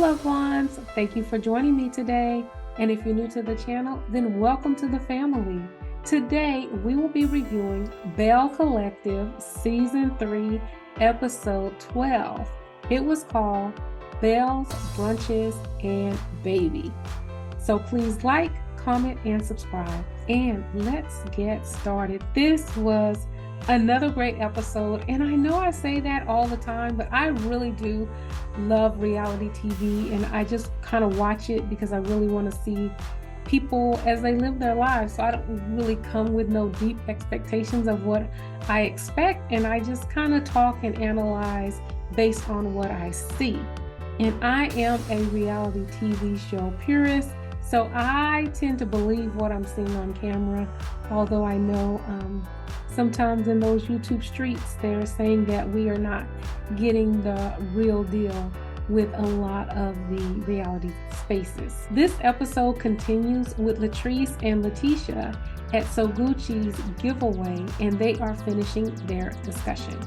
loved ones, thank you for joining me today. And if you're new to the channel, then welcome to the family. Today, we will be reviewing Belle Collective Season 3, Episode 12. It was called Belle's, Brunches, and Baby. So please like, comment, and subscribe. And let's get started. This was another great episode, and I know I say that all the time, but I really do love reality TV, and I just kind of watch it because I really want to see people as they live their lives. So I don't really come with no deep expectations of what I expect, and I just kind of talk and analyze based on what I see. And I am a reality TV show purist, so I tend to believe what I'm seeing on camera, although I know sometimes in those YouTube streets, they're saying that we are not getting the real deal with a lot of the reality spaces. This episode continues with Latrice and Lateshia at Sogucci's giveaway, and they are finishing their discussion.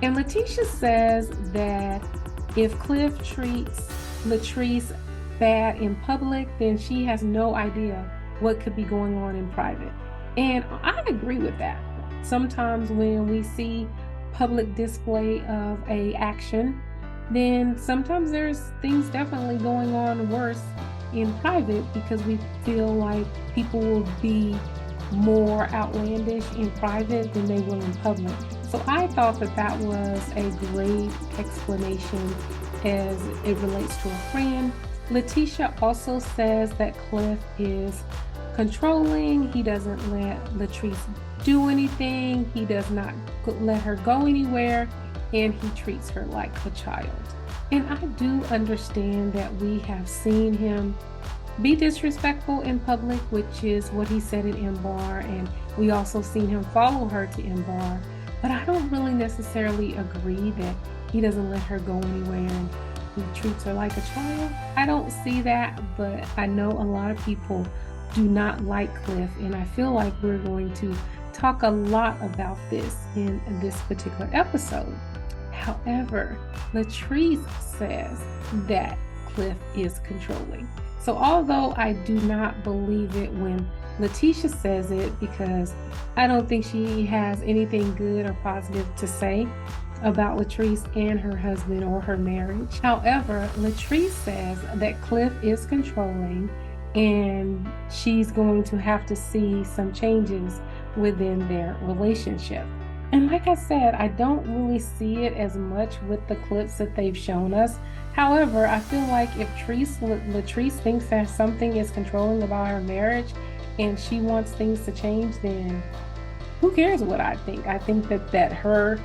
And Lateshia says that if Cliff treats Latrice bad in public, then she has no idea what could be going on in private. And I agree with that. Sometimes when we see public display of a action, then sometimes there's things definitely going on worse in private because we feel like people will be more outlandish in private than they will in public. So I thought that that was a great explanation as it relates to a friend. Lateshia also says that Cliff is controlling. He doesn't let Latrice do anything. He does not let her go anywhere, and he treats her like a child. And I do understand that we have seen him be disrespectful in public, which is what he said in M-Bar, and we also seen him follow her to M-Bar. But I don't really necessarily agree that he doesn't let her go anywhere and he treats her like a child. I don't see that, but I know a lot of people do not like Cliff, and I feel like we're going to talk a lot about this in this particular episode. However, Latrice says that Cliff is controlling. So although I do not believe it when Lateshia says it, because I don't think she has anything good or positive to say about Latrice and her husband or her marriage. However, Latrice says that Cliff is controlling and she's going to have to see some changes within their relationship. And like I said, I don't really see it as much with the clips that they've shown us. However, I feel like if Latrice thinks that something is controlling about her marriage and she wants things to change, then who cares what I think? I think that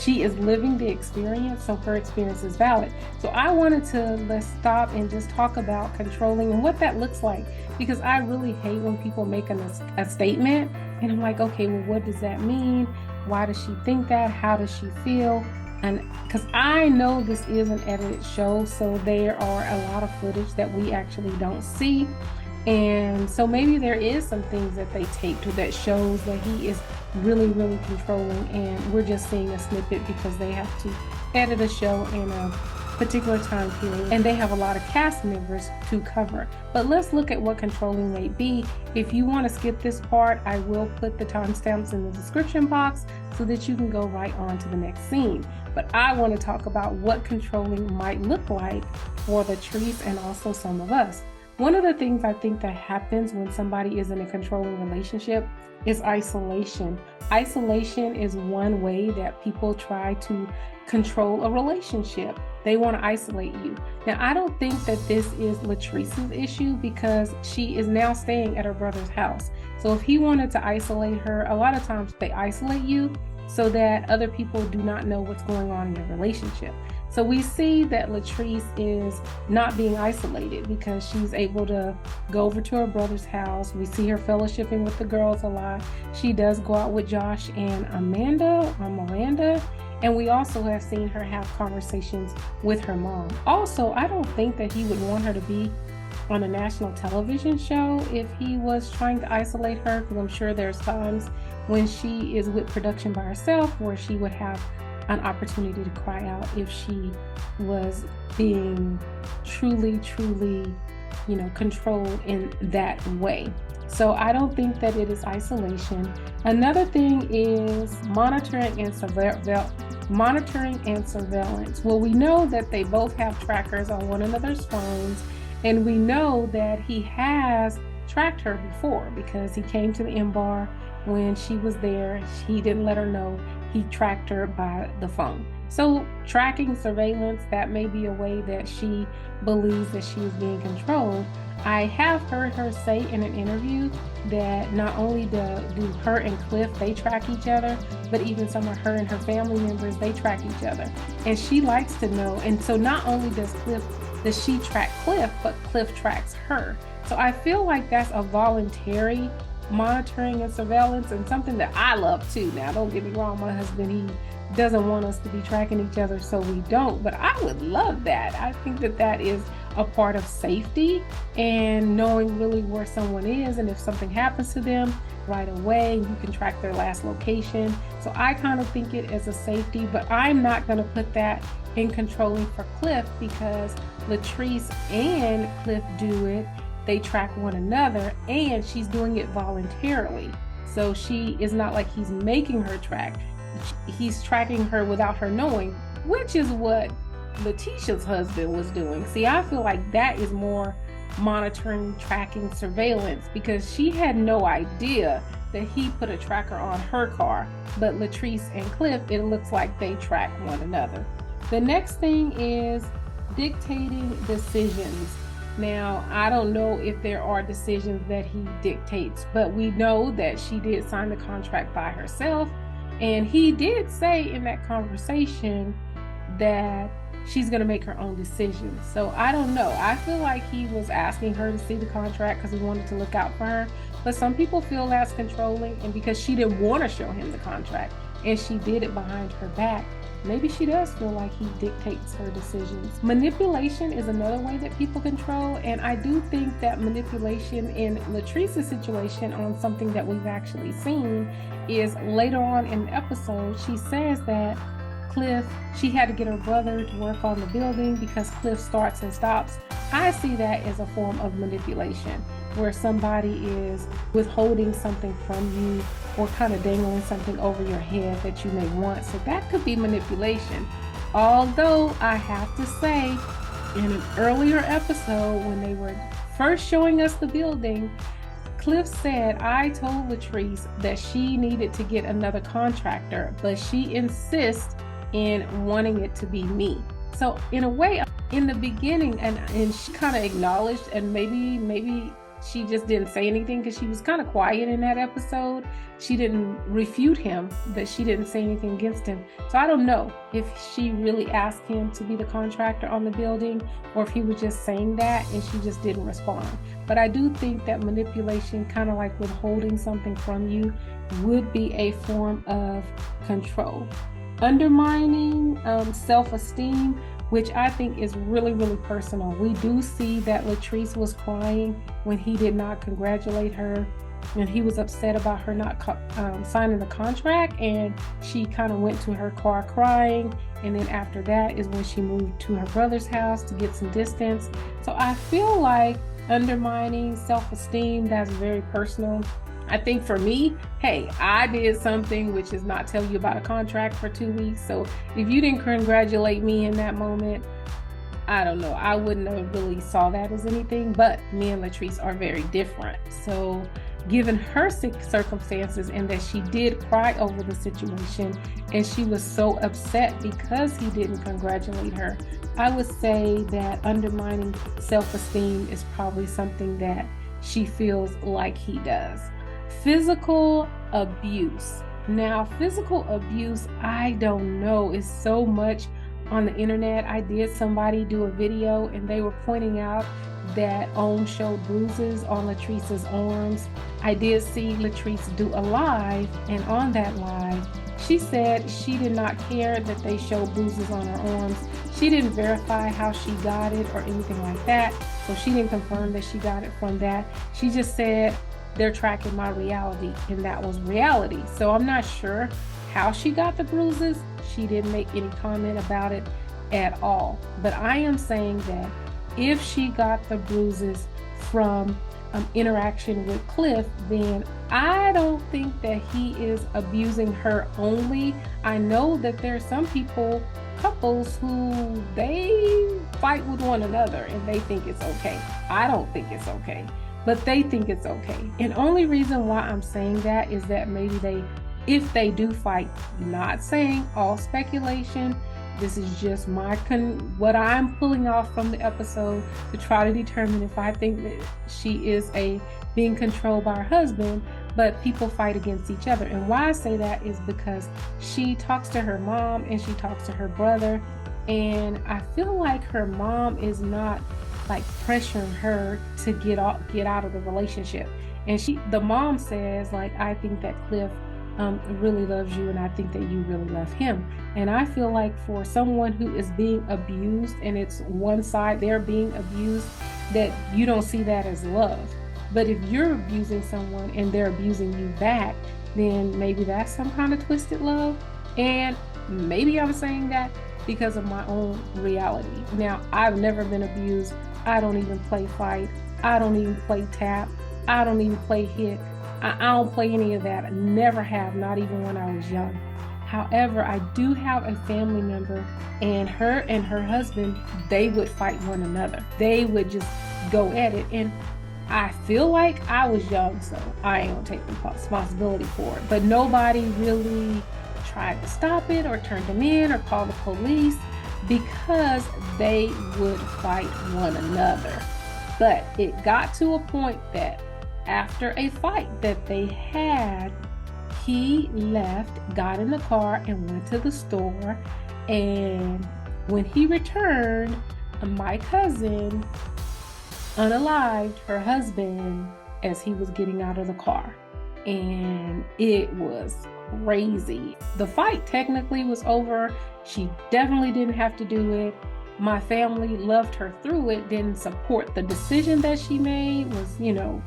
she is living the experience, so her experience is valid. So I wanted to let's stop and just talk about controlling and what that looks like, because I really hate when people make a statement and I'm like, okay, well, what does that mean? Why does she think that? How does she feel? And because I know this is an edited show, so there are a lot of footage that we actually don't see. And so maybe there is some things that they taped that shows that he is really, really controlling, and we're just seeing a snippet because they have to edit a show in a particular time period and they have a lot of cast members to cover. But let's look at what controlling may be. If you want to skip this part, I will put the timestamps in the description box so that you can go right on to the next scene. But I want to talk about what controlling might look like for Latrice and also some of us. One of the things I think that happens when somebody is in a controlling relationship is isolation. Isolation is one way that people try to control a relationship. They want to isolate you. Now, I don't think that this is Latrice's issue because she is now staying at her brother's house. So if he wanted to isolate her, a lot of times they isolate you so that other people do not know what's going on in your relationship. So we see that Latrice is not being isolated because she's able to go over to her brother's house. We see her fellowshipping with the girls a lot. She does go out with Josh and Miranda. And we also have seen her have conversations with her mom. Also, I don't think that he would want her to be on a national television show if he was trying to isolate her, because I'm sure there's times when she is with production by herself where she would have an opportunity to cry out if she was being truly, you know, controlled in that way. So I don't think that it is isolation. Another thing is monitoring and surveillance. Well, we know that they both have trackers on one another's phones, and we know that he has tracked her before because he came to the M bar when she was there. He didn't let her know. He tracked her by the phone. So tracking, surveillance, that may be a way that she believes that she is being controlled. I have heard her say in an interview that not only do her and Cliff, they track each other, but even some of her and her family members, they track each other. And she likes to know. And so not only does she track Cliff, but Cliff tracks her. So I feel like that's a voluntary monitoring and surveillance, and something that I love too. Now, don't get me wrong, my husband, he doesn't want us to be tracking each other, so we don't, but I would love that. I think that that is a part of safety and knowing really where someone is, and if something happens to them right away, you can track their last location. So I kind of think it as a safety, but I'm not going to put that in controlling for Cliff because Latrice and Cliff do it. They track one another, and she's doing it voluntarily. So she is not like he's making her track. He's tracking her without her knowing, which is what Letitia's husband was doing. See, I feel like that is more monitoring, tracking, surveillance, because she had no idea that he put a tracker on her car. But Latrice and Cliff, it looks like they track one another. The next thing is dictating decisions. Now, I don't know if there are decisions that he dictates, but we know that she did sign the contract by herself. And he did say in that conversation that she's going to make her own decisions. So I don't know. I feel like he was asking her to see the contract because he wanted to look out for her. But some people feel that's controlling, and because she didn't want to show him the contract and she did it behind her back, maybe she does feel like he dictates her decisions. Manipulation is another way that people control, and I do think that manipulation in Latrice's situation on something that we've actually seen is later on in the episode. She says that Cliff, she had to get her brother to work on the building because Cliff starts and stops. I see that as a form of manipulation, where somebody is withholding something from you or kind of dangling something over your head that you may want. So that could be manipulation. Although I have to say, in an earlier episode when they were first showing us the building, Cliff said, I told Latrice that she needed to get another contractor, but she insists in wanting it to be me. So in a way, in the beginning, and she kind of acknowledged, and maybe she just didn't say anything because she was kind of quiet in that episode. She didn't refute him, but she didn't say anything against him. So I don't know if she really asked him to be the contractor on the building or if he was just saying that and she just didn't respond. But I do think that manipulation, kind of like withholding something from you, would be a form of control. Undermining self-esteem, which I think is really, really personal. We do see that Latrice was crying when he did not congratulate her, and he was upset about her not signing the contract, and she kind of went to her car crying, and then after that is when she moved to her brother's house to get some distance. So I feel like undermining self-esteem, that's very personal. I think for me, hey, I did something which is not tell you about a contract for 2 weeks. So if you didn't congratulate me in that moment, I don't know, I wouldn't have really saw that as anything. But me and Latrice are very different. So given her circumstances and that she did cry over the situation and she was so upset because he didn't congratulate her, I would say that undermining self-esteem is probably something that she feels like he does. Physical abuse. Now, physical abuse, I don't know, is so much on the internet. I did somebody do a video and they were pointing out that Ohm showed bruises on Latrice's arms. I did see Latrice do a live, and on that live, she said she did not care that they showed bruises on her arms. She didn't verify how she got it or anything like that, so she didn't confirm that she got it from that. She just said, they're tracking my reality, and that was reality. So I'm not sure how she got the bruises. She didn't make any comment about it at all. But I am saying that if she got the bruises from interaction with Cliff, then I don't think that he is abusing her only. I know that there's some couples who they fight with one another and they think it's okay. I don't think it's okay, but they think it's okay. And only reason why I'm saying that is that maybe if they do fight, not saying all speculation, this is just what I'm pulling off from the episode to try to determine if I think that she is being controlled by her husband, but people fight against each other. And why I say that is because she talks to her mom and she talks to her brother, and I feel like her mom is not like pressuring her to get out of the relationship. And the mom says, like, I think that Cliff really loves you and I think that you really love him. And I feel like for someone who is being abused and it's one side, they're being abused, that you don't see that as love. But if you're abusing someone and they're abusing you back, then maybe that's some kind of twisted love. And maybe I'm saying that because of my own reality. Now, I've never been abused. I don't even play fight. I don't even play tap. I don't even play hit. I don't play any of that. I never have, not even when I was young. However, I do have a family member, and her husband, they would fight one another. They would just go at it. And I feel like I was young, so I ain't gonna take the responsibility for it. But nobody really tried to stop it or turn them in or call the police because they would fight one another. But it got to a point that after a fight that they had, he left, got in the car and went to the store. And when he returned, my cousin unalived her husband as he was getting out of the car. And it was crazy. The fight technically was over. She definitely didn't have to do it. My family loved her through it, didn't support the decision that she made, was,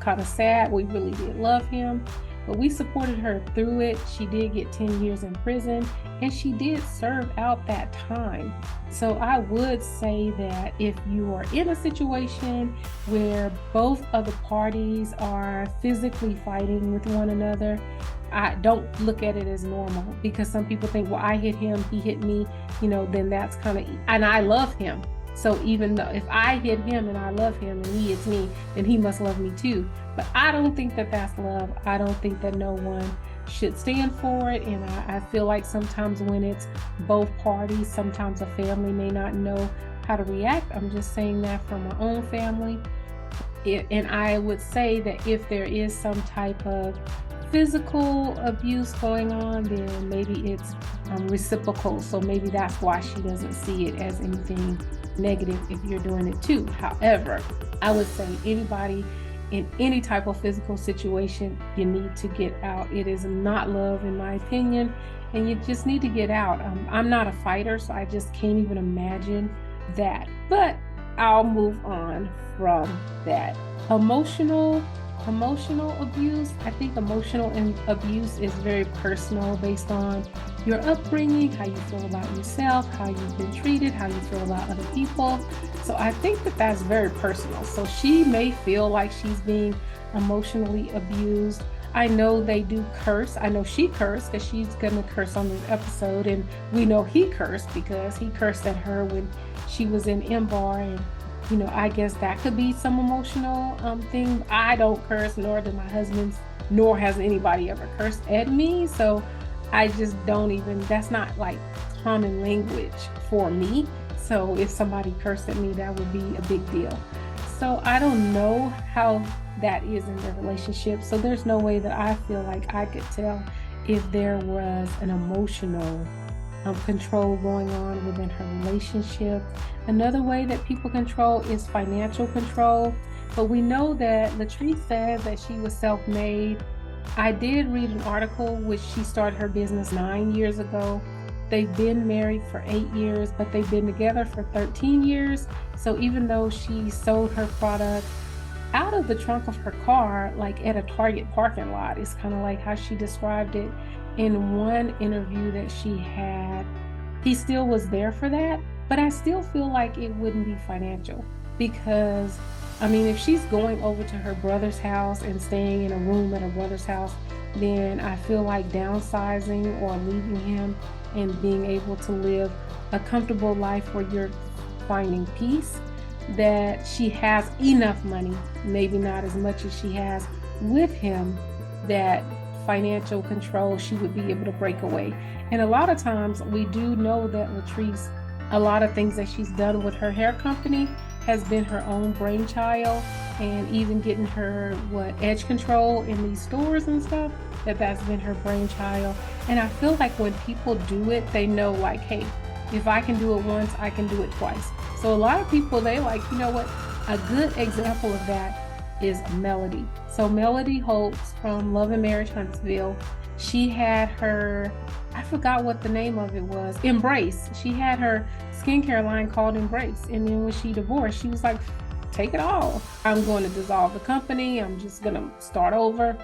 kind of sad. We really did love him, but we supported her through it. She did get 10 years in prison, and she did serve out that time. So I would say that if you are in a situation where both of the parties are physically fighting with one another, I don't look at it as normal, because some people think, well, I hit him, he hit me, then that's kind of, and I love him. So even though if I hit him and I love him and he hits me, then he must love me too. But I don't think that that's love. I don't think that no one should stand for it. And I feel like sometimes when it's both parties, sometimes a family may not know how to react. I'm just saying that from my own family. And I would say that if there is some type of physical abuse going on, then maybe it's reciprocal. So maybe that's why she doesn't see it as anything negative if you're doing it too. However, I would say anybody in any type of physical situation, you need to get out. It is not love, in my opinion, and you just need to get out. I'm not a fighter, so I just can't even imagine that. But I'll move on from that. Emotional abuse. I think emotional abuse is very personal, based on your upbringing, how you feel about yourself, how you've been treated, how you feel about other people. So I think that that's very personal. So she may feel like she's being emotionally abused. I know they do curse. I know she cursed, because she's gonna curse on this episode, and we know he cursed because he cursed at her when she was in M-Bar, and I guess that could be some emotional thing. I don't curse, nor do my husband's, nor has anybody ever cursed at me. So I just don't even, that's not like common language for me. So if somebody cursed at me, that would be a big deal. So I don't know how that is in their relationship. So there's no way that I feel like I could tell if there was an emotional control going on within her relationship. Another way that people control is financial control, but we know that Latrice said that she was self-made. I did read an article which she started her business 9 years ago. They've been married for 8 years, but they've been together for 13 years. So even though she sold her product out of the trunk of her car, like at a Target parking lot, it's kind of like how she described it in one interview that she had. He still was there for that, but I still feel like it wouldn't be financial. because I mean, if she's going over to her brother's house and staying in a room at her brother's house, then I feel like downsizing or leaving him and being able to live a comfortable life where you're finding peace, that she has enough money, maybe not as much as she has with him, that financial control, she would be able to break away. And a lot of times we do know that Latrice, a lot of things that she's done with her hair company has been her own brainchild, and even getting her edge control in these stores and stuff, that's been her brainchild. And I feel like when people do it, they know like, hey, if I can do it once, I can do it twice. So a lot of people, they like, you know what, a good example of that is Melody. So Melody Holtz from Love and Marriage Huntsville, she had her, I forgot what the name of it was, Embrace. She had her skincare line called Embrace. And then when she divorced, she was like, take it all. I'm going to dissolve the company. I'm just going to start over.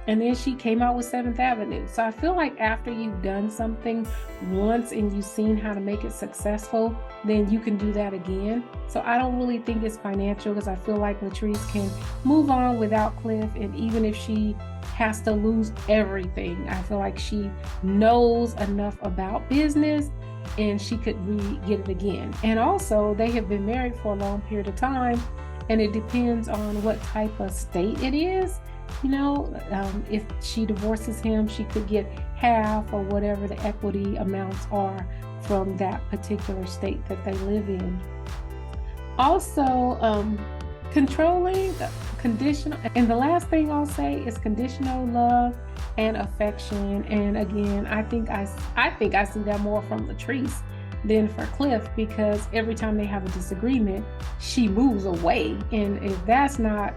And then she came out with 7th Avenue. So I feel like after you've done something once and you've seen how to make it successful, then you can do that again. So I don't really think it's financial, because I feel like Latrice can move on without Cliff. And even if she has to lose everything, I feel like she knows enough about business and she could get it again. And also, they have been married for a long period of time, and it depends on what type of state it is. You know, if she divorces him, she could get half or whatever the equity amounts are from that particular state that they live in. Also, controlling, conditional, and the last thing I'll say is conditional love and affection. And again, I think I see that more from Latrice than for Cliff, because every time they have a disagreement, she moves away. And if that's not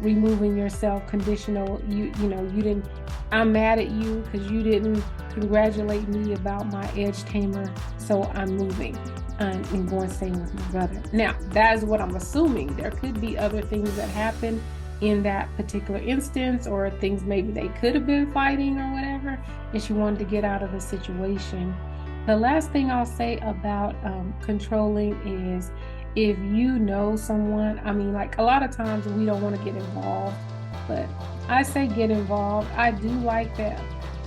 removing yourself, conditional, you know, you didn't, I'm mad at you because you didn't congratulate me about my edge tamer, so I'm moving and going staying with my brother. Now, that is what I'm assuming. There could be other things that happen in that particular instance, or things maybe they could have been fighting or whatever, and she wanted to get out of the situation. The last thing I'll say about controlling is, if you know someone, I mean, like a lot of times we don't want to get involved, but I say get involved. I do like that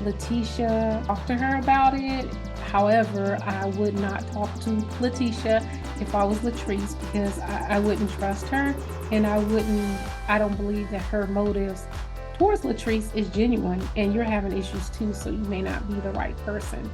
Lateshia talked to her about it. However, I would not talk to Lateshia if I was Latrice, because I wouldn't trust her, and I don't believe that her motives towards Latrice is genuine, and you're having issues too, so you may not be the right person.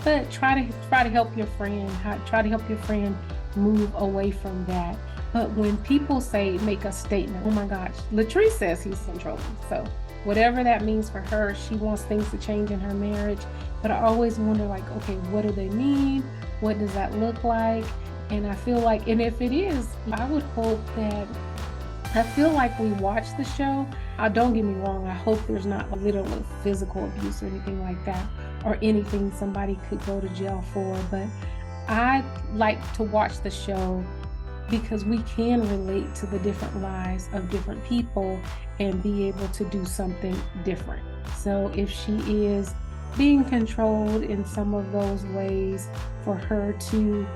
But try to help your friend. Try to help your friend move away from that. But when people make a statement, oh my gosh, Latrice says he's controlling. So whatever that means for her, she wants things to change in her marriage. But I always wonder, like, okay, what do they mean? What does that look like? And I feel like, and if it is, I would hope that, I feel like we watch the show. Don't get me wrong, I hope there's not a little physical abuse or anything like that, or anything somebody could go to jail for. But I like to watch the show because we can relate to the different lives of different people and be able to do something different. So if she is being controlled in some of those ways, for her to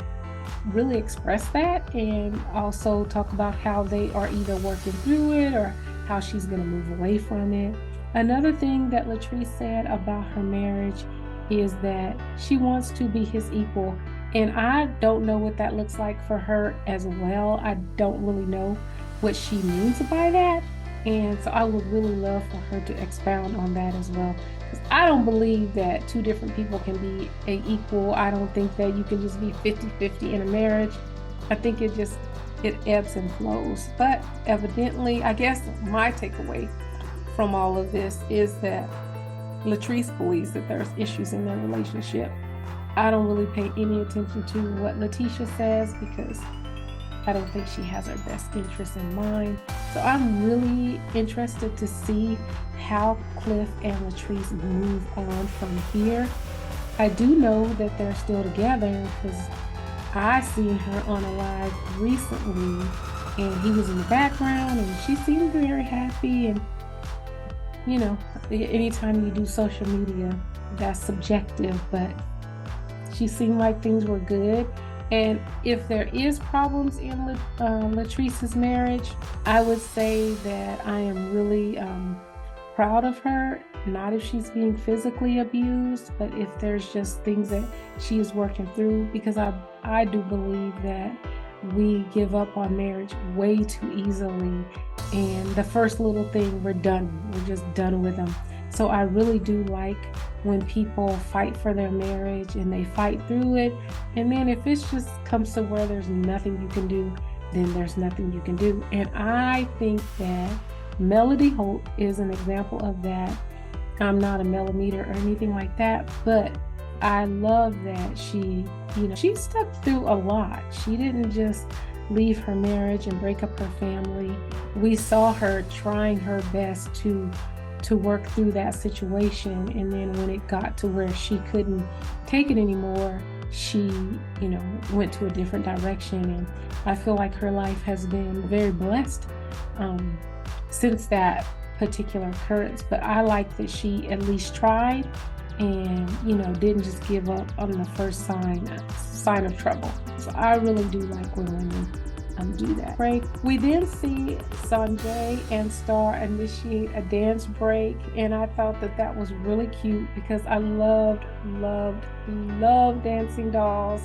really express that, and also talk about how they are either working through it or how she's going to move away from it. Another thing that Latrice said about her marriage is that she wants to be his equal. And I don't know what that looks like for her as well. I don't really know what she means by that. And so I would really love for her to expound on that as well. Because I don't believe that two different people can be equal. I don't think that you can just be 50-50 in a marriage. I think it ebbs and flows. But evidently, I guess my takeaway from all of this is that Latrice believes that there's issues in their relationship. I don't really pay any attention to what Lateshia says, because I don't think she has her best interest in mind. So I'm really interested to see how Cliff and Latrice move on from here. I do know that they're still together, because I seen her on a live recently, and he was in the background, and she seemed very happy. And you know, anytime you do social media, that's subjective, but she seemed like things were good. And if there is problems in Latrice's marriage, I would say that I am really proud of her. Not if she's being physically abused, but if there's just things that she is working through, because I do believe that we give up on marriage way too easily, and the first little thing, we're just done with them. So I really do like when people fight for their marriage and they fight through it, and then if it just comes to where there's nothing you can do, then there's nothing you can do. And I think that Melody Holt is an example of that. I'm not a millimeter or anything like that, but I love that she stuck through a lot. She didn't just leave her marriage and break up her family. We saw her trying her best to work through that situation, and then when it got to where she couldn't take it anymore, she went to a different direction. And I feel like her life has been very blessed since that particular occurrence. But I like that she at least tried and didn't just give up on the first sign of trouble. So I really do like when women do that. Break. We then see Sanjay and Star initiate a dance break, and I thought that was really cute because I loved Dancing Dolls.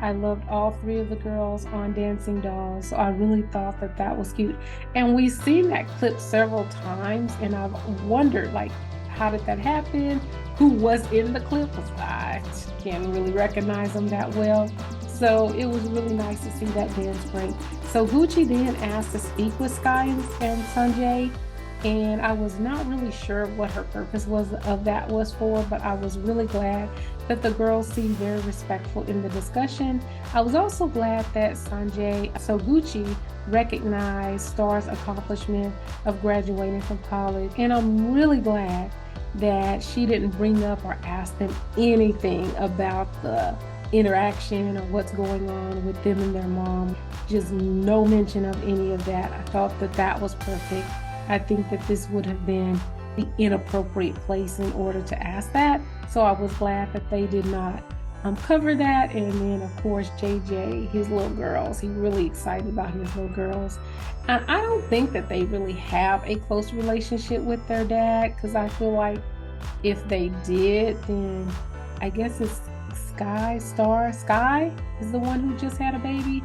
I loved all three of the girls on Dancing Dolls, so I really thought that was cute. And we've seen that clip several times, and I've wondered, like, how did that happen? Who was in the clip? Because I can't really recognize them that well. So it was really nice to see that dance break. So Sogucci then asked to speak with Sky and Sanjay, and I was not really sure what her purpose was for, but I was really glad that the girls seemed very respectful in the discussion. I was also glad that Sogucci recognized Star's accomplishment of graduating from college, and I'm really glad that she didn't bring up or ask them anything about the interaction or what's going on with them and their mom. Just no mention of any of that. I thought that was perfect. I think that this would have been the inappropriate place in order to ask that. So I was glad that they did not cover that. And then of course JJ, his little girls, he's really excited about his little girls. And I don't think that they really have a close relationship with their dad, because I feel like if they did, then I guess it's Sky is the one who just had a baby.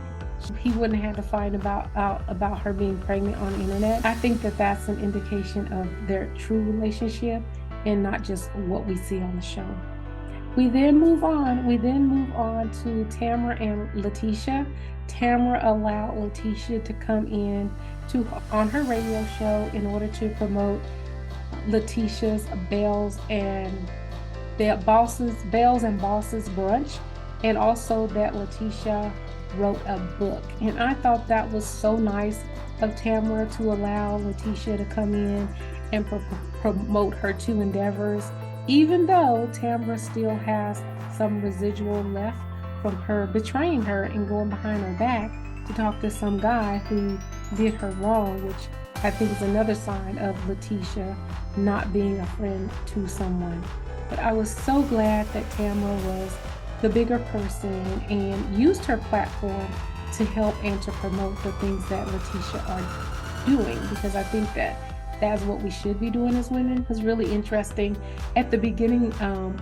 He wouldn't have to find out about her being pregnant on the internet. I think that's an indication of their true relationship and not just what we see on the show. We then move on to Tambra and Lateshia. Tambra allowed Lateshia to come in on her radio show in order to promote Lateshia's Belle's and Bosses brunch, and also that Lateshia wrote a book. And I thought that was so nice of Tambra to allow Lateshia to come in and promote her two endeavors, even though Tambra still has some residual left from her betraying her and going behind her back to talk to some guy who did her wrong, which I think is another sign of Lateshia not being a friend to someone. But I was so glad that Tambra was the bigger person and used her platform to help and to promote the things that Lateshia are doing, because I think that's what we should be doing as women. It was really interesting at the beginning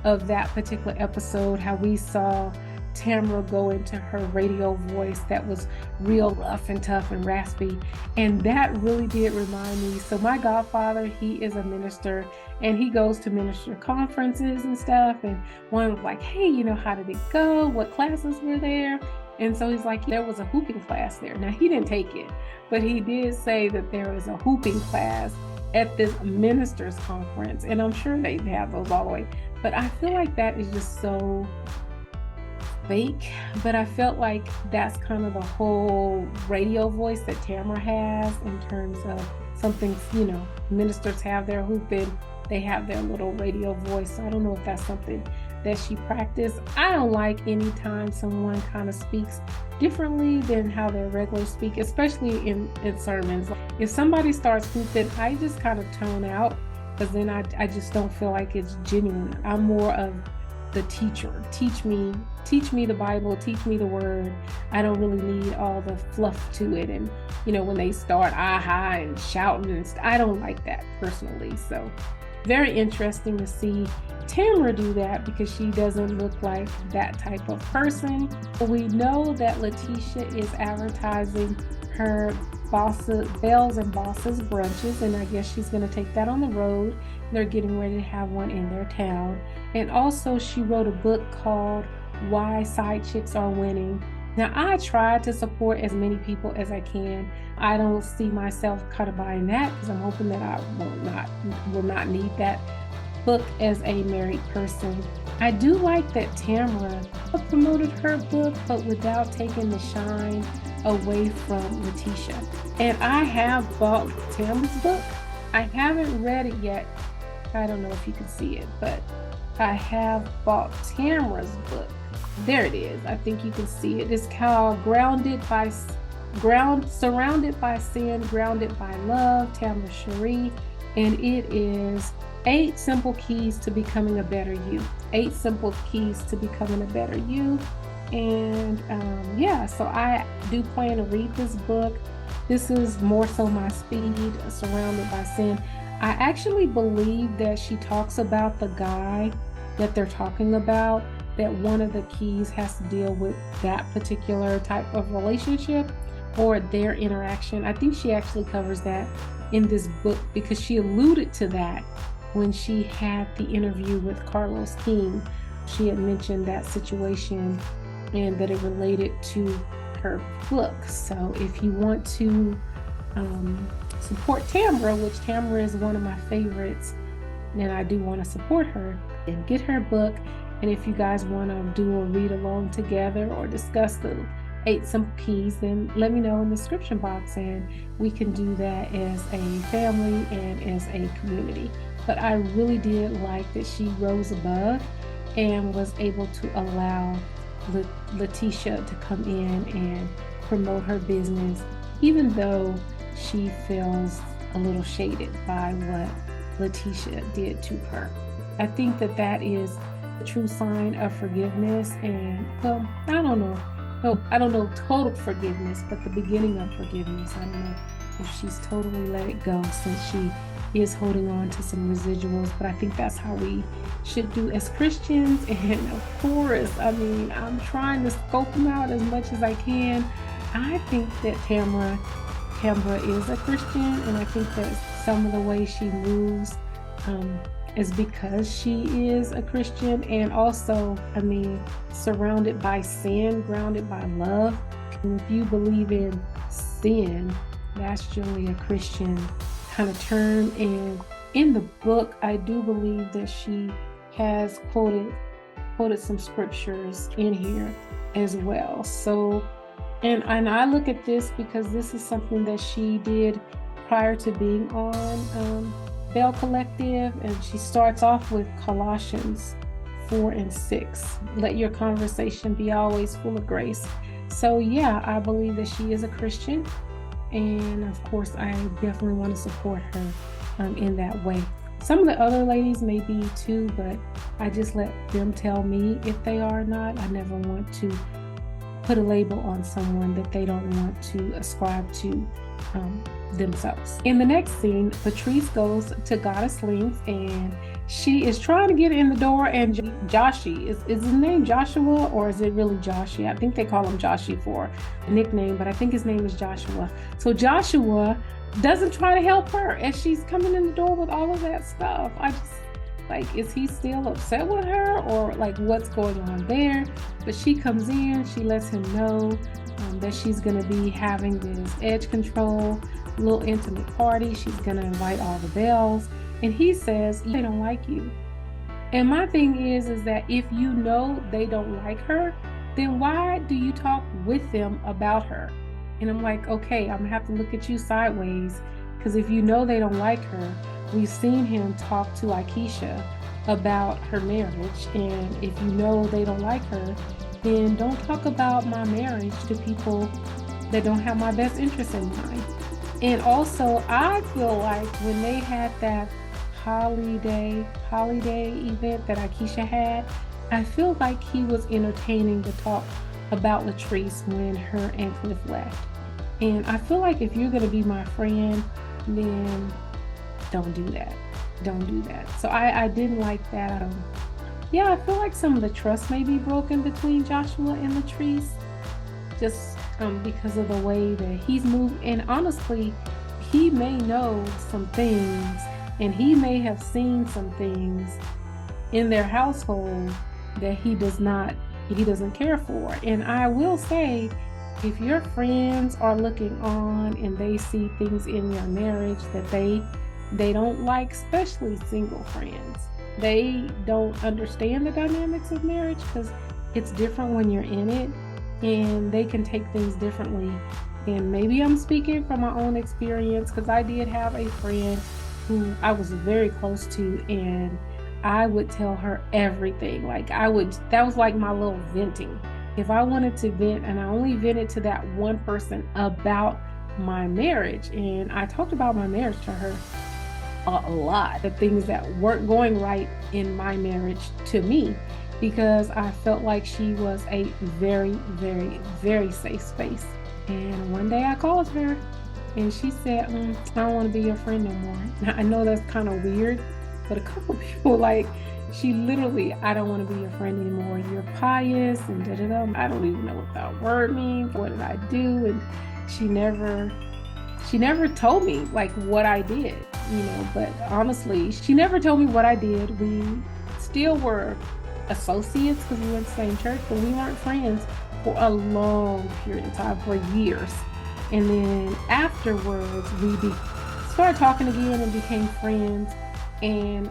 of that particular episode how we saw Tambra go into her radio voice that was real rough and tough and raspy, and that really did remind me. So my godfather, he is a minister, and he goes to minister conferences and stuff, and one was like, hey, how did it go? What classes were there? And so he's like, there was a hooping class there. Now he didn't take it, but he did say that there was a hooping class at this ministers conference, and I'm sure they have those all the way. But I feel like that is just so fake, but I felt like that's kind of the whole radio voice that Tambra has, in terms of something, ministers have their hooping, they have their little radio voice. So I don't know if that's something that she practiced. I don't like any time someone kind of speaks differently than how they regularly speak, especially in sermons. If somebody starts hooping, I just kind of tone out, because then I just don't feel like it's genuine. I'm more of the teacher. Teach me teach me the Bible, teach me the word. I don't really need all the fluff to it. And, you know, when they start aha and shouting and I don't like that personally. So very interesting to see Tambra do that because she doesn't look like that type of person. We know that Lateshia is advertising her Belle's and Boss's brunches, and I guess she's going to take that on the road. They're getting ready to have one in their town. And also she wrote a book called Why Side Chicks Are Winning. Now, I try to support as many people as I can. I don't see myself kind of buying that because I'm hoping that I will not need that book as a married person. I do like that Tambra promoted her book, but without taking the shine away from Lateshia. And I have bought Tambra's book. I haven't read it yet. I don't know if you can see it, but I have bought Tambra's book. There it is. I think you can see it. It's called Surrounded by Sin, Grounded by Love, Tambra Cherie. And it is 8 simple keys to becoming a better you. 8 simple keys to becoming a better you. And yeah, so I do plan to read this book. This is more so my speed, Surrounded by Sin. I actually believe that she talks about the guy that they're talking about, that one of the keys has to deal with that particular type of relationship or their interaction. I think she actually covers that in this book because she alluded to that when she had the interview with Carlos King. She had mentioned that situation and that it related to her book. So if you want to support Tambra, which Tambra is one of my favorites, and I do want to support her, and get her book. And if you guys want to do a read along together or discuss the 8 simple keys, then let me know in the description box and we can do that as a family and as a community. But I really did like that she rose above and was able to allow Lateshia to come in and promote her business, even though she feels a little shaded by what Lateshia did to her. I think that that is a true sign of forgiveness, and well, I don't know total forgiveness, but the beginning of forgiveness. I don't know if she's totally let it go since she is holding on to some residuals, but I think that's how we should do as Christians. And of course, I mean, I'm trying to scope them out as much as I can. I think that Tambra is a Christian, and I think that some of the way she moves is because she is a Christian, and also, I mean, surrounded by sin, grounded by love. And if you believe in sin, that's generally a Christian kind of term. And in the book, I do believe that she has quoted some scriptures in here as well. So, and I look at this because this is something that she did prior to being on Belle Collective, and she starts off with Colossians 4:6. Let your conversation be always full of grace. So yeah, I believe that she is a Christian, and of course I definitely want to support her in that way. Some of the other ladies may be too, but I just let them tell me if they are or not. I never want to put a label on someone that they don't want to ascribe to themselves. In the next scene, Patrice goes to Goddess Links, and she is trying to get in the door, and Joshi, is his name Joshua, or is it really Joshi? I think they call him Joshi for a nickname, but I think his name is Joshua. So Joshua doesn't try to help her as she's coming in the door with all of that stuff. I just, like, is he still upset with her, or like what's going on there? But she comes in, she lets him know that she's going to be having this edge control, little intimate party. She's going to invite all the Belles, and he says they don't like you. And my thing is that if you know they don't like her, then why do you talk with them about her? And I'm like, okay, I'm gonna have to look at you sideways, because if you know they don't like her, we've seen him talk to AIKEISHA about her marriage, and if you know they don't like her, then don't talk about my marriage to people that don't have my best interest in mind. And also, I feel like when they had that holiday event that AIKEISHA had, I feel like he was entertaining the talk about Latrice when her and Cliff left. And I feel like if you're going to be my friend, then don't do that. Don't do that. So I didn't like that. Yeah, I feel like some of the trust may be broken between Joshua and Latrice, just because of the way that he's moved. And honestly, he may know some things, and he may have seen some things in their household that he doesn't care for. And I will say, if your friends are looking on and they see things in your marriage that they don't like, especially single friends, they don't understand the dynamics of marriage, because it's different when you're in it, and they can take things differently. And maybe I'm speaking from my own experience, because I did have a friend who I was very close to, and I would tell her everything. That was like my little venting. If I wanted to vent, and I only vented to that one person about my marriage, and I talked about my marriage to her a lot, the things that weren't going right in my marriage to me, because I felt like she was a very, very, very safe space. And one day I called her and she said, I don't want to be your friend no more. Now, I know that's kind of weird, but a couple people, she literally, I don't want to be your friend anymore. You're pious and da-da-da. I don't even know what that word means. What did I do? And she never told me what I did, but honestly, she never told me what I did. We still were associates because we went to the same church, but we weren't friends for a long period of time, for years. And then afterwards, we started talking again and became friends. And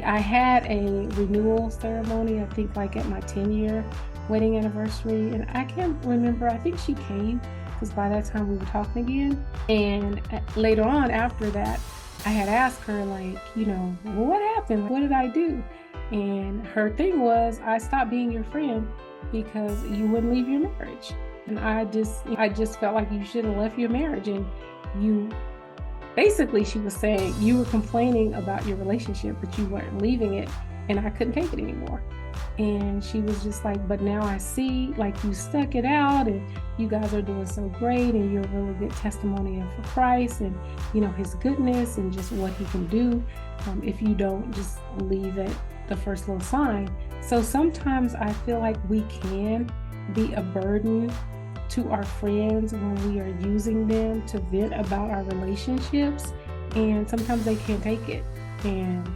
I had a renewal ceremony, I think at my 10-year wedding anniversary. And I can't remember, I think she came, because by that time we were talking again. And later on after that, I had asked her, what happened? What did I do? And her thing was, I stopped being your friend because you wouldn't leave your marriage. And I just felt like you should have left your marriage. And basically she was saying you were complaining about your relationship, but you weren't leaving it, and I couldn't take it anymore. And she was just like, but now I see you stuck it out, and you guys are doing so great, and you're a really good testimony for Christ and his goodness and just what he can do if you don't just leave it the first little sign. So sometimes I feel like we can be a burden to our friends when we are using them to vent about our relationships, and sometimes they can't take it, and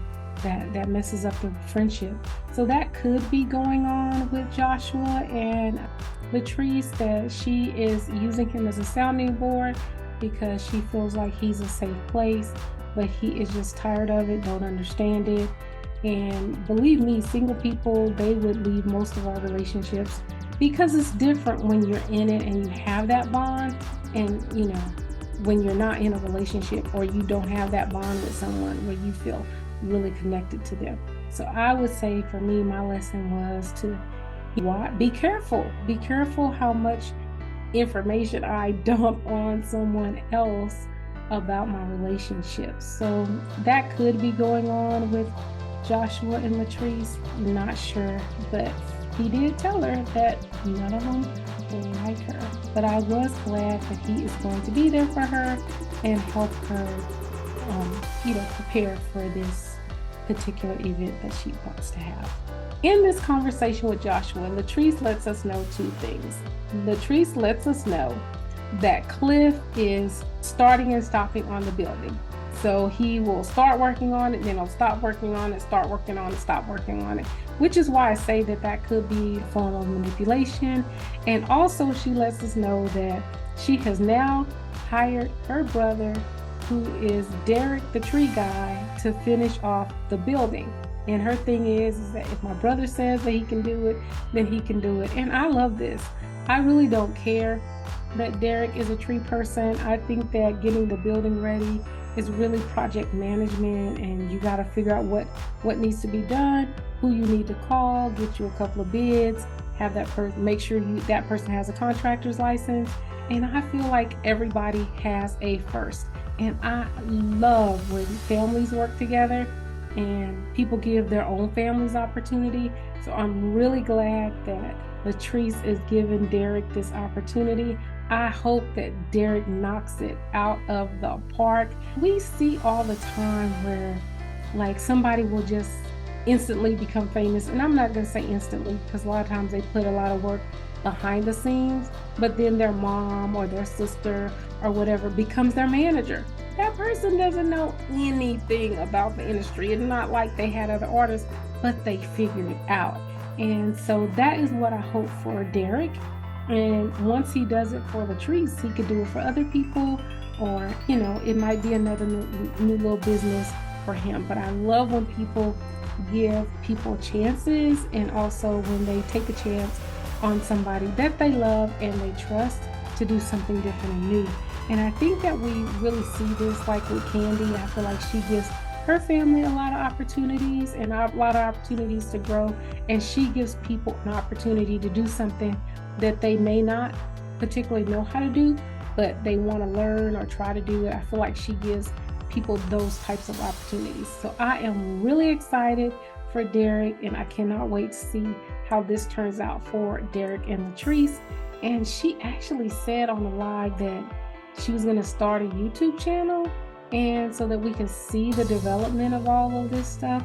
that messes up the friendship. So that could be going on with Joshua and Latrice, that she is using him as a sounding board because she feels like he's a safe place, but he is just tired of it, don't understand it. And believe me, single people, they would leave most of our relationships, because it's different when you're in it and you have that bond, and when you're not in a relationship, or you don't have that bond with someone where you feel really connected to them. So I would say for me, my lesson was to be careful. Be careful how much information I dump on someone else about my relationships. So that could be going on with Joshua and Latrice, not sure, but he did tell her that none of them like her. But I was glad that he is going to be there for her and help her, prepare for this particular event that she wants to have. In this conversation with Joshua, Latrice lets us know two things. Latrice lets us know that Cliff is starting and stopping on the building. So he will start working on it, then he'll stop working on it, start working on it, stop working on it, which is why I say that could be a form of manipulation. And also she lets us know that she has now hired her brother, who is Derek, the tree guy, to finish off the building. And her thing is that if my brother says that he can do it, then he can do it. And I love this. I really don't care that Derek is a tree person. I think that getting the building ready is really project management, and you got to figure out what needs to be done, who you need to call, get you a couple of bids, have that person, make sure that person has a contractor's license. And I feel like everybody has a first. And I love when families work together and people give their own families opportunity. So I'm really glad that Latrice is giving Derek this opportunity. I hope that Derek knocks it out of the park. We see all the time where like somebody will just instantly become famous, and I'm not going to say instantly because a lot of times they put a lot of work behind the scenes, but then their mom or their sister or whatever becomes their manager. That person doesn't know anything about the industry. It's not like they had other artists, but they figured it out. And so that is what I hope for Derek. And once he does it for Latrice, he could do it for other people, or, you know, it might be another new little business for him. But I love when people give people chances, and also when they take a chance on somebody that they love and they trust to do something different and new. And I think that we really see this like with Candy. I feel like she gives her family a lot of opportunities and a lot of opportunities to grow, and she gives people an opportunity to do something that they may not particularly know how to do, but they want to learn or try to do it. I feel like she gives people those types of opportunities. So I am really excited for Derek, and I cannot wait to see how this turns out for Derek and Latrice. And she actually said on the live that she was going to start a YouTube channel, and so that we can see the development of all of this stuff.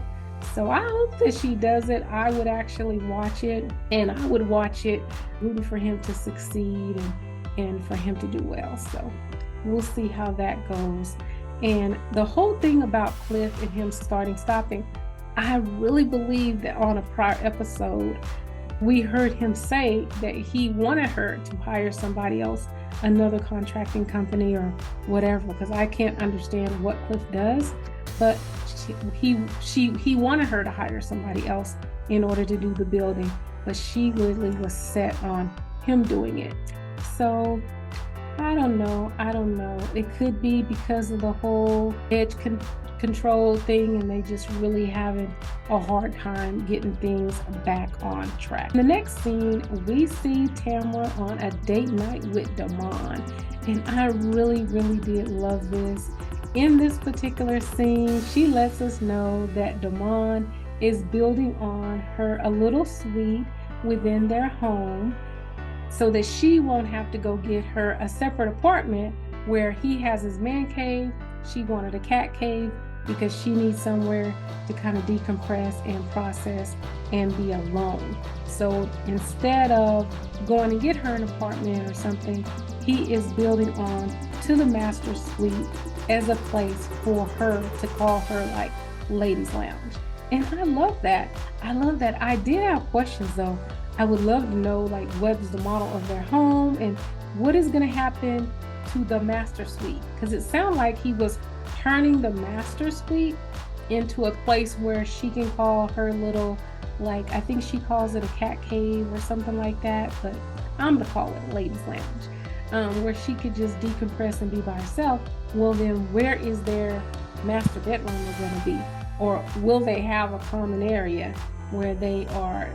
So I hope that she does it. I would actually watch it, and I would watch it rooting for him to succeed and for him to do well. So we'll see how that goes. And the whole thing about Cliff and him stopping, I really believe that on a prior episode, we heard him say that he wanted her to hire somebody else, another contracting company or whatever, because I can't understand what Cliff does, but he wanted her to hire somebody else in order to do the building, but she literally was set on him doing it. So I don't know. It could be because of the whole edge control thing, and they just really having a hard time getting things back on track. In the next scene, we see Tambra on a date night with Damon, and I really did love this. In this particular scene, she lets us know that Damon is building on her a little suite within their home, so that she won't have to go get her a separate apartment where he has his man cave. She wanted a cat cave because she needs somewhere to kind of decompress and process and be alone. So instead of going to get her an apartment or something, he is building on to the master suite as a place for her to call her like ladies lounge. And I love that. I did have questions though. I would love to know like what is the model of their home and what is going to happen to the master suite, because it sounded like he was turning the master suite into a place where she can call her little, like, I think she calls it a cat cave or something like that, but I'm gonna call it a ladies lounge, where she could just decompress and be by herself. Well, then where is their master bedroom going to be? Or will they have a common area where they are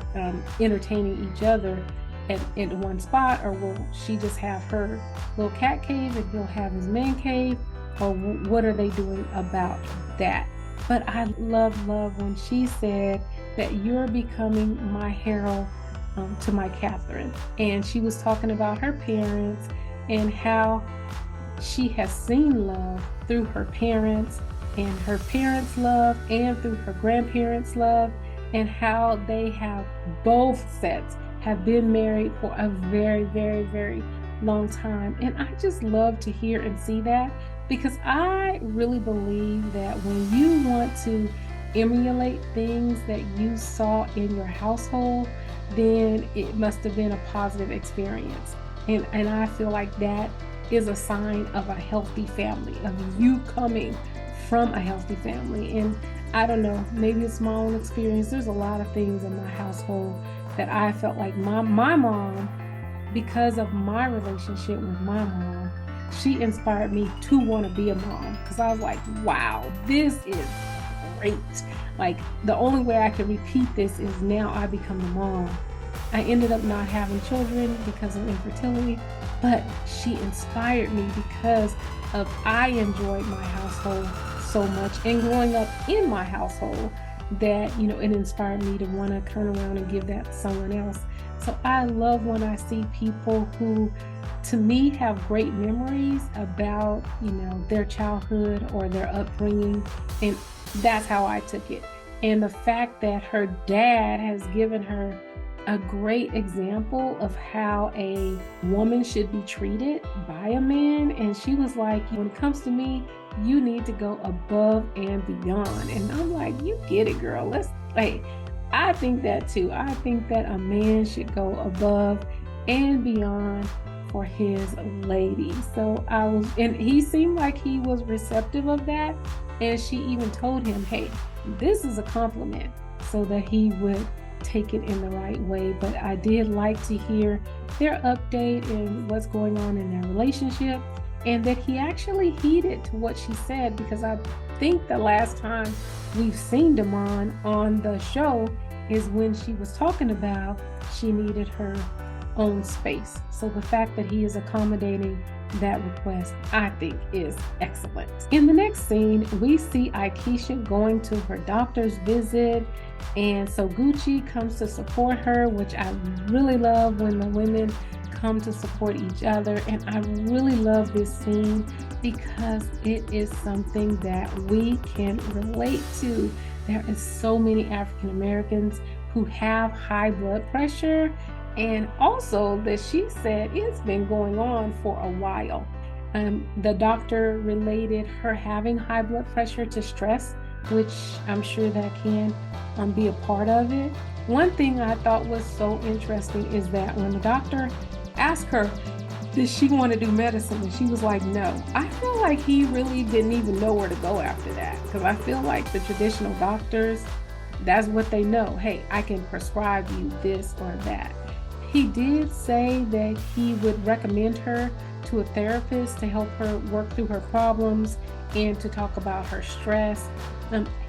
entertaining each other at one spot? Or will she just have her little cat cave and he'll have his man cave? Or what are they doing about that? But I love when she said that you're becoming my hero to my Catherine. And she was talking about her parents and how she has seen love through her parents and her parents' love and through her grandparents' love, and how they have both sets have been married for a very long time. And I just love to hear and see that, because I really believe that when you want to emulate things that you saw in your household, then it must have been a positive experience. And I feel like that is a sign of a healthy family, of you coming from a healthy family. And I don't know, maybe it's my own experience. There's a lot of things in my household that I felt like my mom, because of my relationship with my mom, she inspired me to want to be a mom, because I was like, wow, this is great. Like, the only way I can repeat this is now I become a mom. I ended up not having children because of infertility, but she inspired me because of I enjoyed my household so much, and growing up in my household, that, you know, it inspired me to want to turn around and give that to someone else. So I love when I see people who, to me, have great memories about, you know, their childhood or their upbringing, and that's how I took it. And the fact that her dad has given her a great example of how a woman should be treated by a man, and she was like, when it comes to me, you need to go above and beyond. And I'm like, you get it, girl. Let's, like, I think that too. I think that a man should go above and beyond for his lady. So and he seemed like he was receptive of that. And she even told him, hey, this is a compliment, so that he would take it in the right way. But I did like to hear their update and what's going on in their relationship, and that he actually heeded to what she said, because I think the last time we've seen Damon on the show is when she was talking about she needed her own space. So the fact that he is accommodating that request, I think, is excellent. In the next scene, we see AIKEISHA going to her doctor's visit, and Sogucci comes to support her, which I really love when the women come to support each other. And I really love this scene because it is something that we can relate to. There is so many African Americans who have high blood pressure, and also that she said it's been going on for a while. The doctor related her having high blood pressure to stress, which I'm sure that can be a part of it. One thing I thought was so interesting is that when the doctor asked her, did she want to do medicine? And she was like, no. I feel like he really didn't even know where to go after that, because I feel like the traditional doctors, that's what they know. Hey, I can prescribe you this or that. He did say that he would recommend her to a therapist to help her work through her problems and to talk about her stress.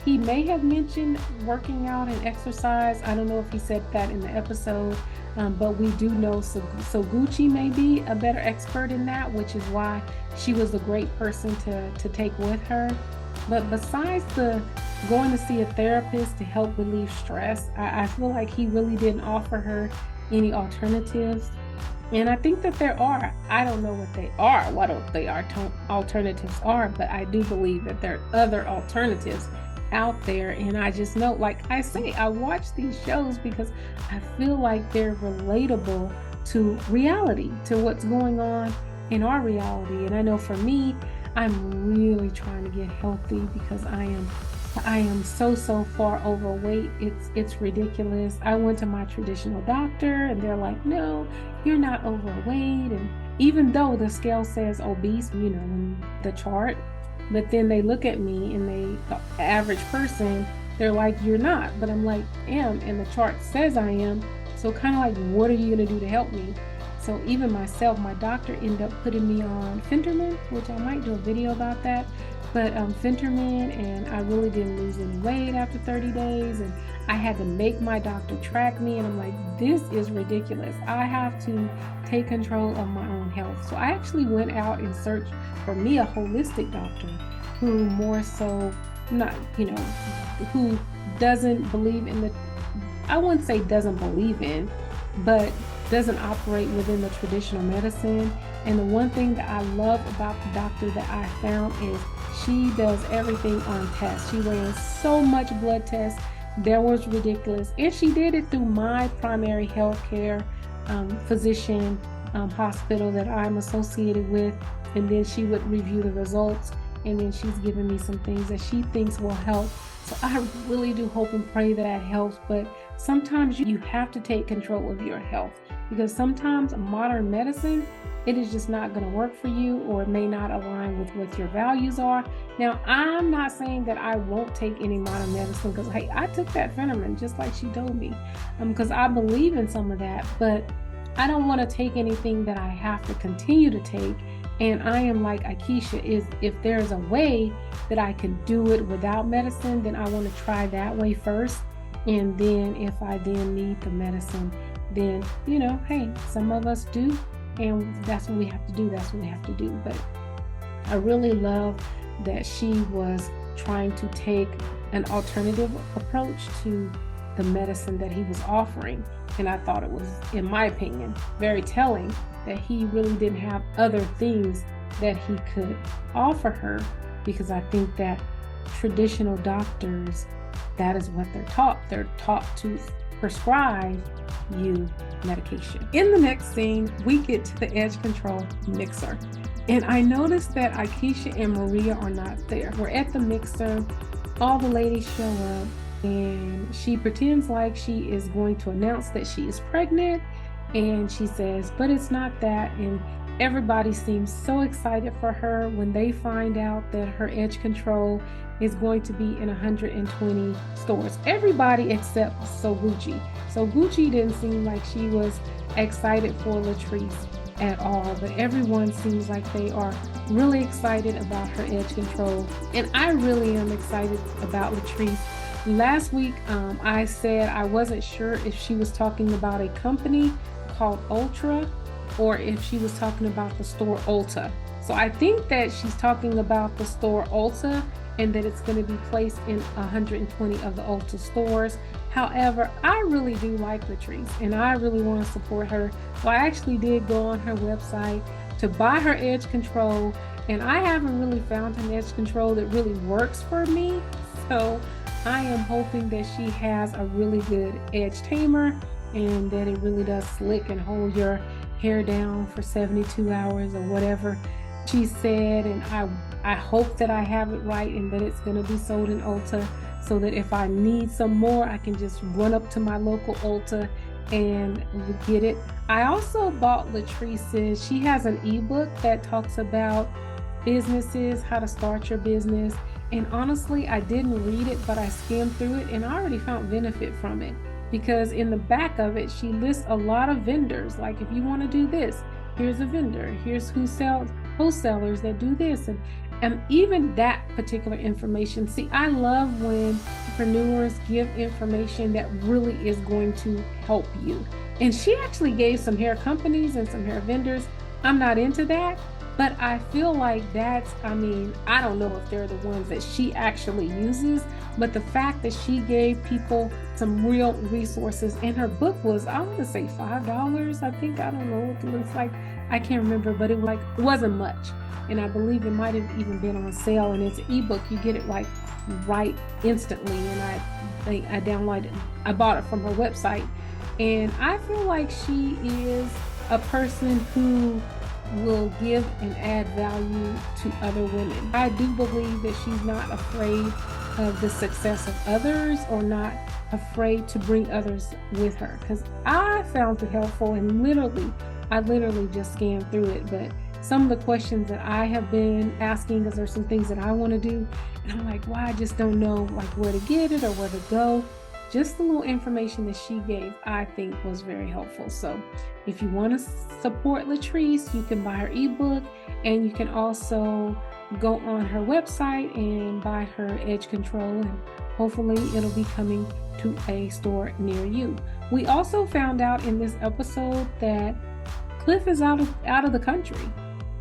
He may have mentioned working out and exercise. I don't know if he said that in the episode, but we do know Sogucci may be a better expert in that, which is why she was a great person to take with her. But besides the going to see a therapist to help relieve stress, I feel like he really didn't offer her any alternatives. And I think that there are. I don't know what they are, alternatives are, but I do believe that there are other alternatives out there. And I just know, like I say, I watch these shows because I feel like they're relatable to reality, to what's going on in our reality. And I know for me, I'm really trying to get healthy because I am so far overweight. It's ridiculous. I went to my traditional doctor and they're like, no, you're not overweight. And even though the scale says obese, you know, in the chart, but then they look at me and the average person, they're like, you're not. But I'm like, am, and the chart says I am. So kind of like, what are you gonna do to help me? So even myself, my doctor ended up putting me on Phentermine, which I might do a video about that. But Phentermine, and I really didn't lose any weight after 30 days. And I had to make my doctor track me. And I'm like, this is ridiculous. I have to take control of my own health. So I actually went out and searched for me a holistic doctor who more so, not, you know, who doesn't believe in I wouldn't say doesn't believe in, but doesn't operate within the traditional medicine. And the one thing that I love about the doctor that I found is she does everything on tests. She ran so much blood tests that was ridiculous. And she did it through my primary health care physician hospital that I'm associated with. And then she would review the results. And then she's giving me some things that she thinks will help. So I really do hope and pray that helps. But sometimes you have to take control of your health, because sometimes modern medicine, it is just not going to work for you, or it may not align with what your values are. Now, I'm not saying that I won't take any modern medicine, because hey, I took that Phentermine just like she told me, because I believe in some of that, but I don't want to take anything that I have to continue to take. And I am like AIKEISHA, is if there's a way that I can do it without medicine, then I want to try that way first. And then if I then need the medicine, then, you know, hey, some of us do. And that's what we have to do. That's what we have to do. But I really love that she was trying to take an alternative approach to the medicine that he was offering. And I thought it was, in my opinion, very telling that he really didn't have other things that he could offer her, because I think that traditional doctors, that is what they're taught. They're taught to prescribe you medication. In the next scene, we get to the edge control mixer. And I noticed that AIKEISHA and Maria are not there. We're at the mixer. All the ladies show up, and she pretends like she is going to announce that she is pregnant. And she says, but it's not that. And everybody seems so excited for her when they find out that her edge control is going to be in 120 stores. Everybody except Sogucci. Sogucci didn't seem like she was excited for Latrice at all, but everyone seems like they are really excited about her edge control. And I really am excited about Latrice. Last week, I said I wasn't sure if she was talking about a company called Ultra or if she was talking about the store Ulta. So I think that she's talking about the store Ulta and that it's going to be placed in 120 of the Ulta stores. However, I really do like Latrice and I really want to support her. So I actually did go on her website to buy her edge control, and I haven't really found an edge control that really works for me. So I am hoping that she has a really good edge tamer and that it really does slick and hold your hair down for 72 hours or whatever she said. And I hope that I have it right and that it's going to be sold in Ulta, so that if I need some more, I can just run up to my local Ulta and get it. I also bought Latrice's. She has an ebook that talks about businesses, how to start your business. And honestly, I didn't read it, but I skimmed through it and I already found benefit from it, because in the back of it, she lists a lot of vendors. Like, if you want to do this, here's a vendor. Here's who sells, wholesalers that do this. And even that particular information. See, I love when entrepreneurs give information that really is going to help you. And she actually gave some hair companies and some hair vendors. I'm not into that, but I feel like that's, I don't know if they're the ones that she actually uses, but the fact that she gave people some real resources, and her book was, I want to say $5, I think. I don't know what it looks like. I can't remember, but it wasn't much. And I believe it might have even been on sale, and it's an ebook. You get it right instantly. And I downloaded, I bought it from her website. And I feel like she is a person who will give and add value to other women. I do believe that she's not afraid of the success of others, or not afraid to bring others with her, because I found it helpful. And I literally just scanned through it. But some of the questions that I have been asking, because there's some things that I want to do, and I'm like, well, I just don't know where to get it or where to go. Just the little information that she gave, I think, was very helpful. So if you want to support Latrice, you can buy her ebook, and you can also go on her website and buy her edge control, and hopefully it'll be coming to a store near you. We also found out in this episode that Cliff is out of the country.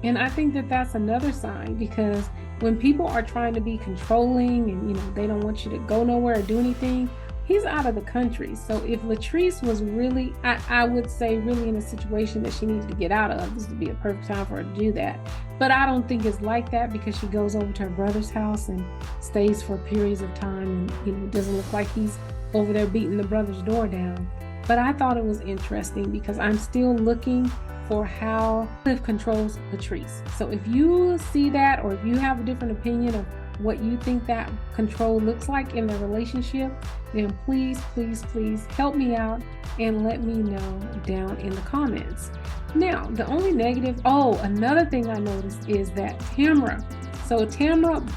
And I think that that's another sign, because when people are trying to be controlling and, they don't want you to go nowhere or do anything, he's out of the country. So if Latrice was really, I would say really in a situation that she needs to get out of, this would be a perfect time for her to do that. But I don't think it's like that, because she goes over to her brother's house and stays for periods of time, and, it doesn't look like he's over there beating the brother's door down. But I thought it was interesting, because I'm still looking for how Cliff controls Latrice. So if you see that, or if you have a different opinion of what you think that control looks like in the relationship, then please help me out and let me know down in the comments. Now, the only negative, another thing I noticed is that Tambra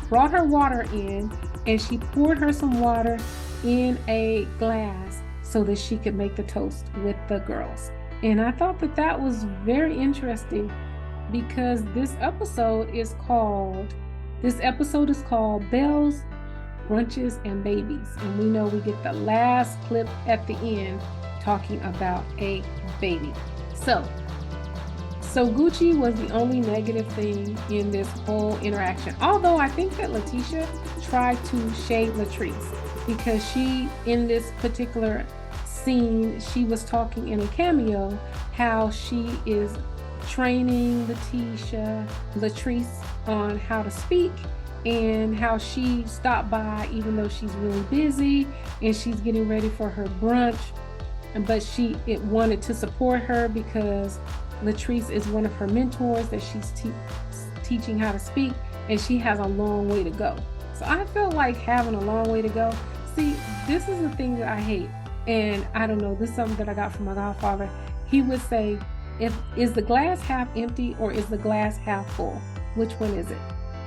brought her water in, and she poured her some water in a glass so that she could make the toast with the girls. And I thought that was very interesting, because this episode is called Belle's, Brunches, and Babies. And we know we get the last clip at the end talking about a baby. So Sogucci was the only negative thing in this whole interaction. Although I think that Lateshia tried to shade Latrice, because she, in this particular scene, she was talking in a cameo how she is training Latrice on how to speak, and how she stopped by even though she's really busy and she's getting ready for her brunch, but she wanted to support her because Latrice is one of her mentors that she's teaching how to speak, and she has a long way to go. So I feel like having a long way to go. See, this is the thing that I hate, and I don't know, this is something that I got from my godfather. He would say, is the glass half empty or is the glass half full? Which one is it?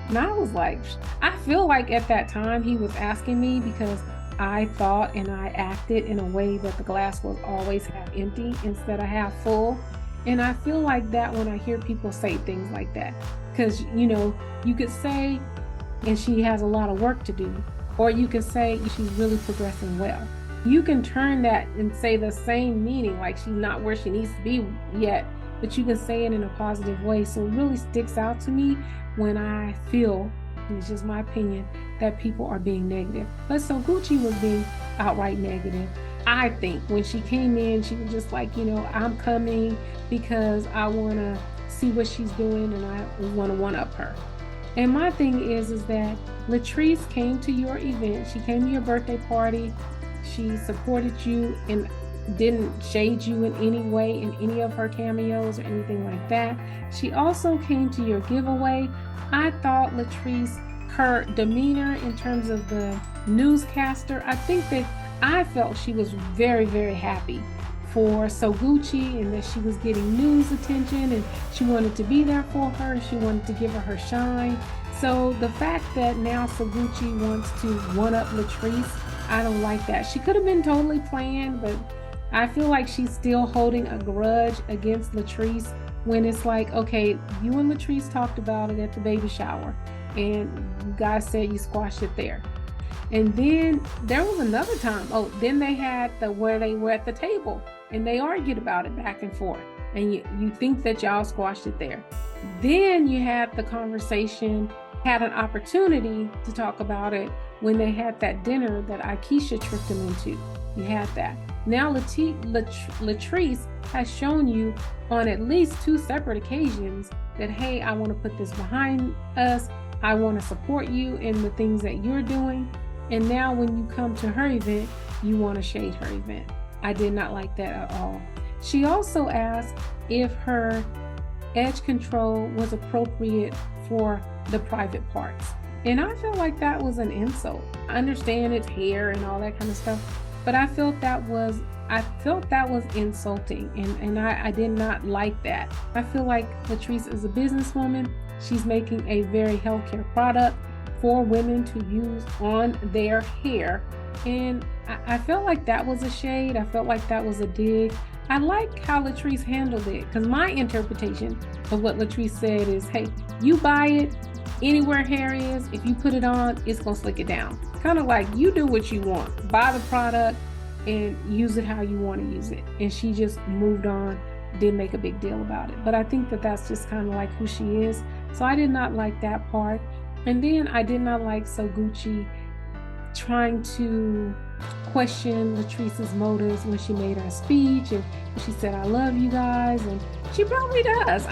And I was like, I feel like at that time he was asking me because I thought and I acted in a way that the glass was always half empty instead of half full. And I feel like that when I hear people say things like that, because, you know, you could say, and she has a lot of work to do, or you could say she's really progressing well. You can turn that and say the same meaning, like she's not where she needs to be yet, but you can say it in a positive way. So it really sticks out to me when I feel, and it's just my opinion, that people are being negative. But Sogucci was being outright negative. I think when she came in, she was just like, you know, I'm coming because I want to see what she's doing and I want to one-up her. And my thing is that Latrice came to your event. She came to your birthday party. She supported you and didn't shade you in any way in any of her cameos or anything like that. She also came to your giveaway. I thought Latrice, her demeanor in terms of the newscaster, I felt she was very, very happy for Sogucci and that she was getting news attention and she wanted to be there for her. She wanted to give her shine. So the fact that now Sogucci wants to one-up Latrice, I don't like that. She could have been totally planned, but I feel like she's still holding a grudge against Latrice when it's like, okay, you and Latrice talked about it at the baby shower and you guys said you squashed it there. And then there was another time, then they had where they were at the table and they argued about it back and forth. And you think that y'all squashed it there. Then you had the conversation, had an opportunity to talk about it when they had that dinner that AIKEISHA tricked them into. You had that. Now Latrice has shown you on at least 2 separate occasions that, hey, I want to put this behind us. I want to support you in the things that you're doing. And now when you come to her event, you want to shade her event. I did not like that at all. She also asked if her edge control was appropriate for the private parts. And I felt like that was an insult. I understand it's hair and all that kind of stuff, but I felt that was insulting, and I did not like that. I feel like Latrice is a businesswoman. She's making a very healthcare product for women to use on their hair. And I felt like that was a shade. I felt like that was a dig. I like how Latrice handled it, because my interpretation of what Latrice said is, hey, you buy it anywhere hair is, if you put it on, it's gonna slick it down. Kind of like you do what you want, buy the product and use it how you want to use it. And she just moved on, didn't make a big deal about it. But I think that that's just kind of like who she is. So I did not like that part. And then I did not like Sogucci trying to question Latrice's motives when she made her speech and she said, I love you guys, and she probably does.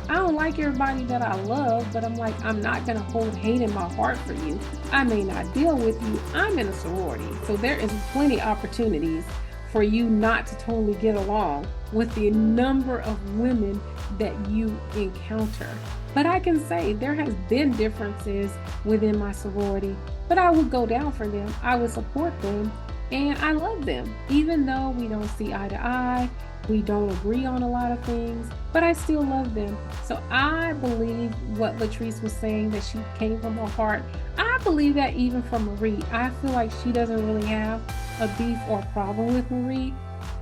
I don't like everybody that I love, but I'm like, I'm not gonna hold hate in my heart for you. I may not deal with you. I'm in a sorority, so there is plenty of opportunities for you not to totally get along with the number of women that you encounter. But I can say there has been differences within my sorority, but I would go down for them. I would support them, and I love them. Even though we don't see eye to eye, we don't agree on a lot of things, but I still love them. So I believe what Latrice was saying, that she came from her heart. I believe that even from Marie. I feel like she doesn't really have a beef or problem with Marie.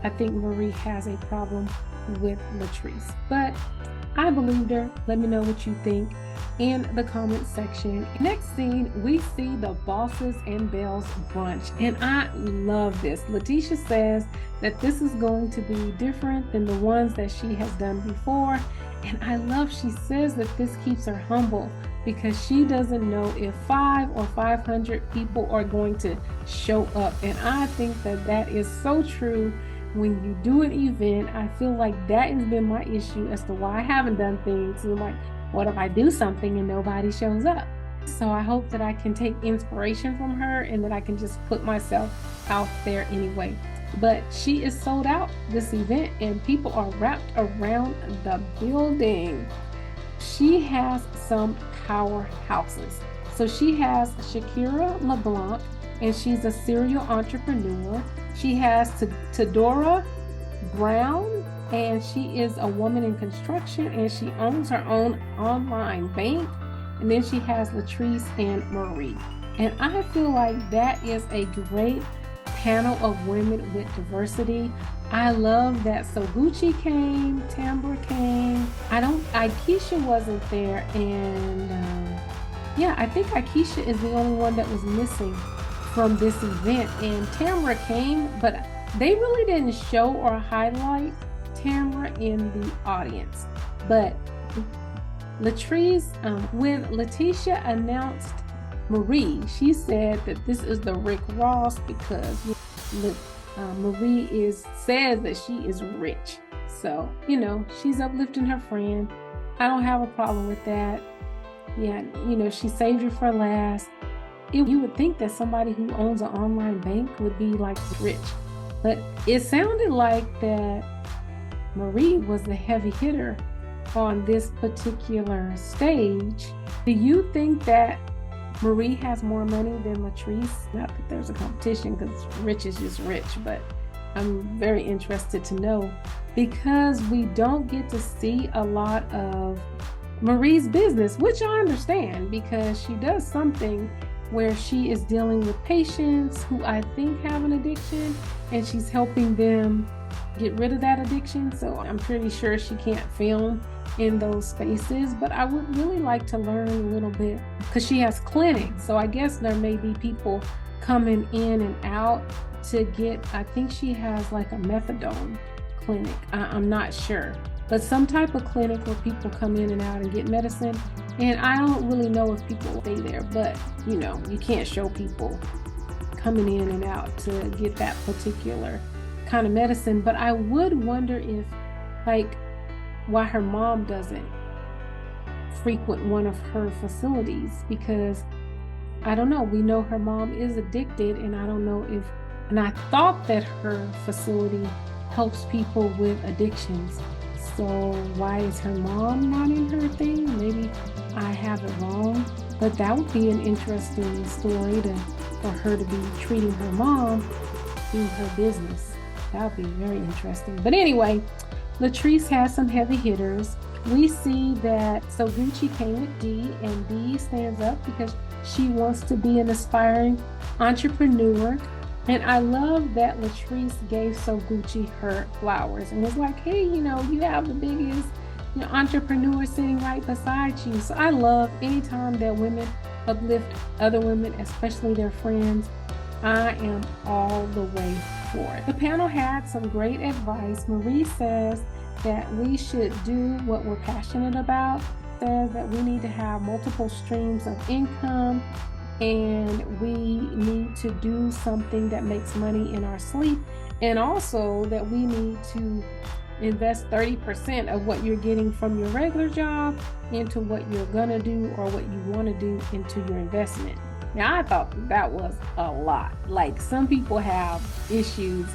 I think Marie has a problem with Latrice, but I believed her. Let me know what you think in the comment section. Next scene, we see the Bosses and Belle's brunch, and I love this. Lateshia says that this is going to be different than the ones that she has done before, And I love she says that this keeps her humble because she doesn't know if 5 or 500 people are going to show up. And I think that that is so true. When you do an event, I feel like that has been my issue as to why I haven't done things. So like, what if I do something and nobody shows up? So I hope that I can take inspiration from her and that I can just put myself out there anyway. But she is sold out this event and people are wrapped around the building. She has some powerhouses. So she has Shakira LeBlanc, and she's a serial entrepreneur. She has Tadora Brown, and she is a woman in construction, and she owns her own online bank. And then she has Latrice and Marie. And I feel like that is a great panel of women with diversity. I love that Sogucci came, Tambra came. AIKEISHA wasn't there, and yeah, I think AIKEISHA is the only one that was missing from this event. And Tambra came, but they really didn't show or highlight Tambra in the audience. But Latrice, when Lateshia announced Marie, she said that this is the Rick Ross because Marie says that she is rich. So, you know, she's uplifting her friend. I don't have a problem with that. Yeah, you know, she saved her for last. You would think that somebody who owns an online bank would be like rich, but it sounded like that Marie was the heavy hitter on this particular stage. Do you think that Marie has more money than Latrice? Not that there's a competition because rich is just rich, but I'm very interested to know because we don't get to see a lot of Marie's business, which I understand because she does something where she is dealing with patients who I think have an addiction and she's helping them get rid of that addiction. So I'm pretty sure she can't film in those spaces, but I would really like to learn a little bit because she has clinics. So I guess there may be people coming in and out to get, I think she has like a methadone clinic. I'm not sure, but some type of clinic where people come in and out and get medicine. And I don't really know if people stay there, but you know, you can't show people coming in and out to get that particular kind of medicine. But I would wonder if, like, why her mom doesn't frequent one of her facilities, because I don't know, we know her mom is addicted, and I don't know if, and I thought that her facility helps people with addictions. So why is her mom not in her thing? Maybe I have it wrong, but that would be an interesting story for her to be treating her mom through her business. That would be very interesting. But anyway, Latrice has some heavy hitters. We see that Sogucci came with D, and D stands up because she wants to be an aspiring entrepreneur. And I love that Latrice gave Sogucci her flowers and was like, hey, you know, you have the biggest, you know, entrepreneur sitting right beside you. So I love anytime that women uplift other women, especially their friends. I am all the way for it. The panel had some great advice. Marie says that we should do what we're passionate about, says that we need to have multiple streams of income, and we need to do something that makes money in our sleep, and also that we need to invest 30% of what you're getting from your regular job into what you're gonna do or what you want to do into your investment. Now, I thought that was a lot. Like, some people have issues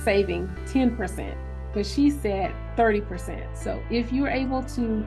saving 10%, but she said 30%. So if you're able to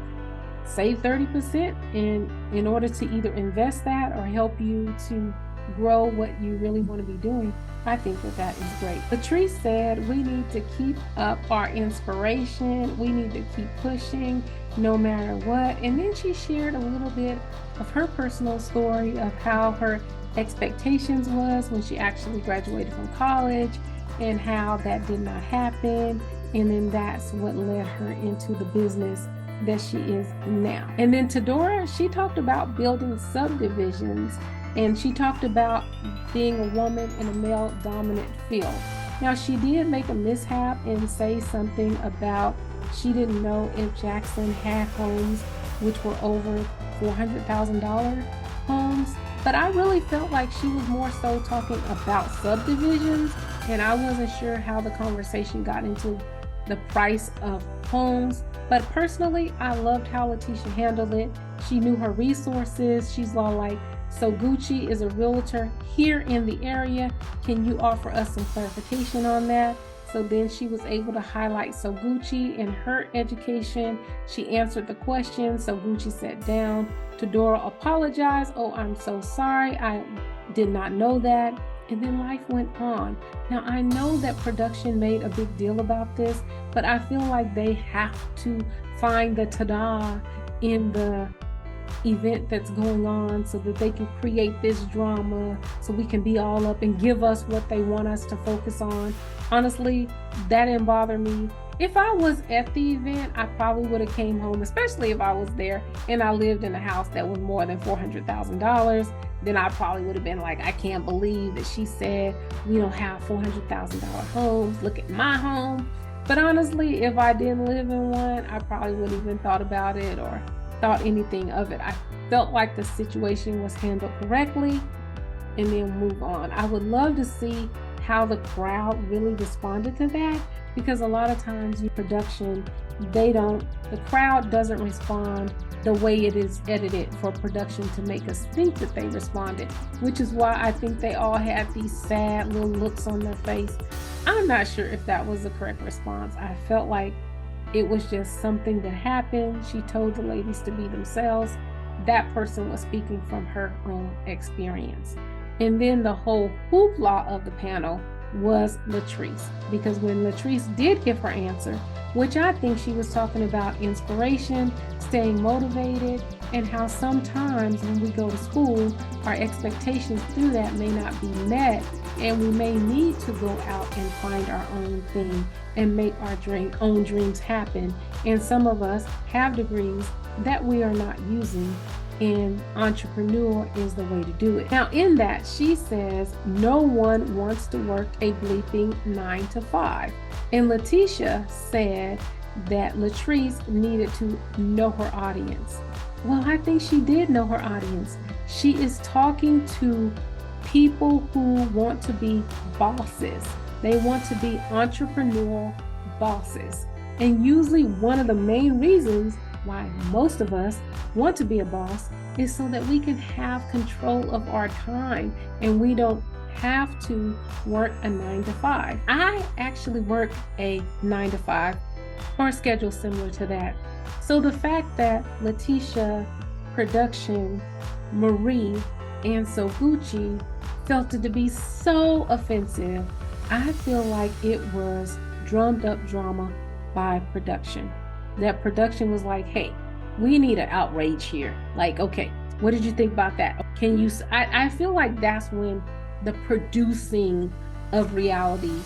save 30% in order to either invest that or help you to grow what you really want to be doing, I think that that is great. Latrice said we need to keep up our inspiration. We need to keep pushing no matter what. And then she shared a little bit of her personal story of how her expectations was when she actually graduated from college and how that did not happen. And then that's what led her into the business that she is now. And then Tadora, she talked about building subdivisions, and she talked about being a woman in a male dominant field. Now, she did make a mishap and say something about she didn't know if Jackson had homes which were over $400,000 homes. But I really felt like she was more so talking about subdivisions, and I wasn't sure how the conversation got into the price of homes. But personally, I loved how Lateshia handled it. She knew her resources. She's all like, Sogucci is a realtor here in the area. Can you offer us some clarification on that? So then she was able to highlight Sogucci in her education. She answered the question. Sogucci sat down. Todora apologized. Oh, I'm so sorry. I did not know that. And then life went on. Now, I know that production made a big deal about this, but I feel like they have to find the ta-da in the event that's going on so that they can create this drama so we can be all up and give us what they want us to focus on. Honestly, that didn't bother me. If I was at the event, I probably would have came home, especially if I was there and I lived in a house that was more than $400,000. Then I probably would have been like, I can't believe that she said we don't have $400,000 homes. Look at my home. But honestly, if I didn't live in one, I probably wouldn't even thought about it or thought anything of it. I felt like the situation was handled correctly and then move on. I would love to see how the crowd really responded to that, because a lot of times in production, the crowd doesn't respond the way it is edited for production to make us think that they responded, which is why I think they all had these sad little looks on their face. I'm not sure if that was the correct response. I felt like it was just something that happened. She told the ladies to be themselves. That person was speaking from her own experience. And then the whole hoopla of the panel was Latrice, because when Latrice did give her answer, which I think she was talking about inspiration, staying motivated, and how sometimes when we go to school, our expectations through that may not be met, and we may need to go out and find our own thing and make our own dreams happen. And some of us have degrees that we are not using, and entrepreneur is the way to do it. Now in that, she says no one wants to work a bleeping 9 to 5. And Lateshia said that Latrice needed to know her audience. Well, I think she did know her audience. She is talking to people who want to be bosses. They want to be entrepreneurial bosses. And usually one of the main reasons why most of us want to be a boss is so that we can have control of our time and we don't have to work a 9 to 5. I actually work a 9 to 5 or a schedule similar to that. So the fact that Lateshia, production, Marie, and Sogucci felt it to be so offensive, I feel like it was drummed up drama by production. That production was like, hey, we need an outrage here. Like, okay, what did you think about that? Can you, I feel like that's when the producing of reality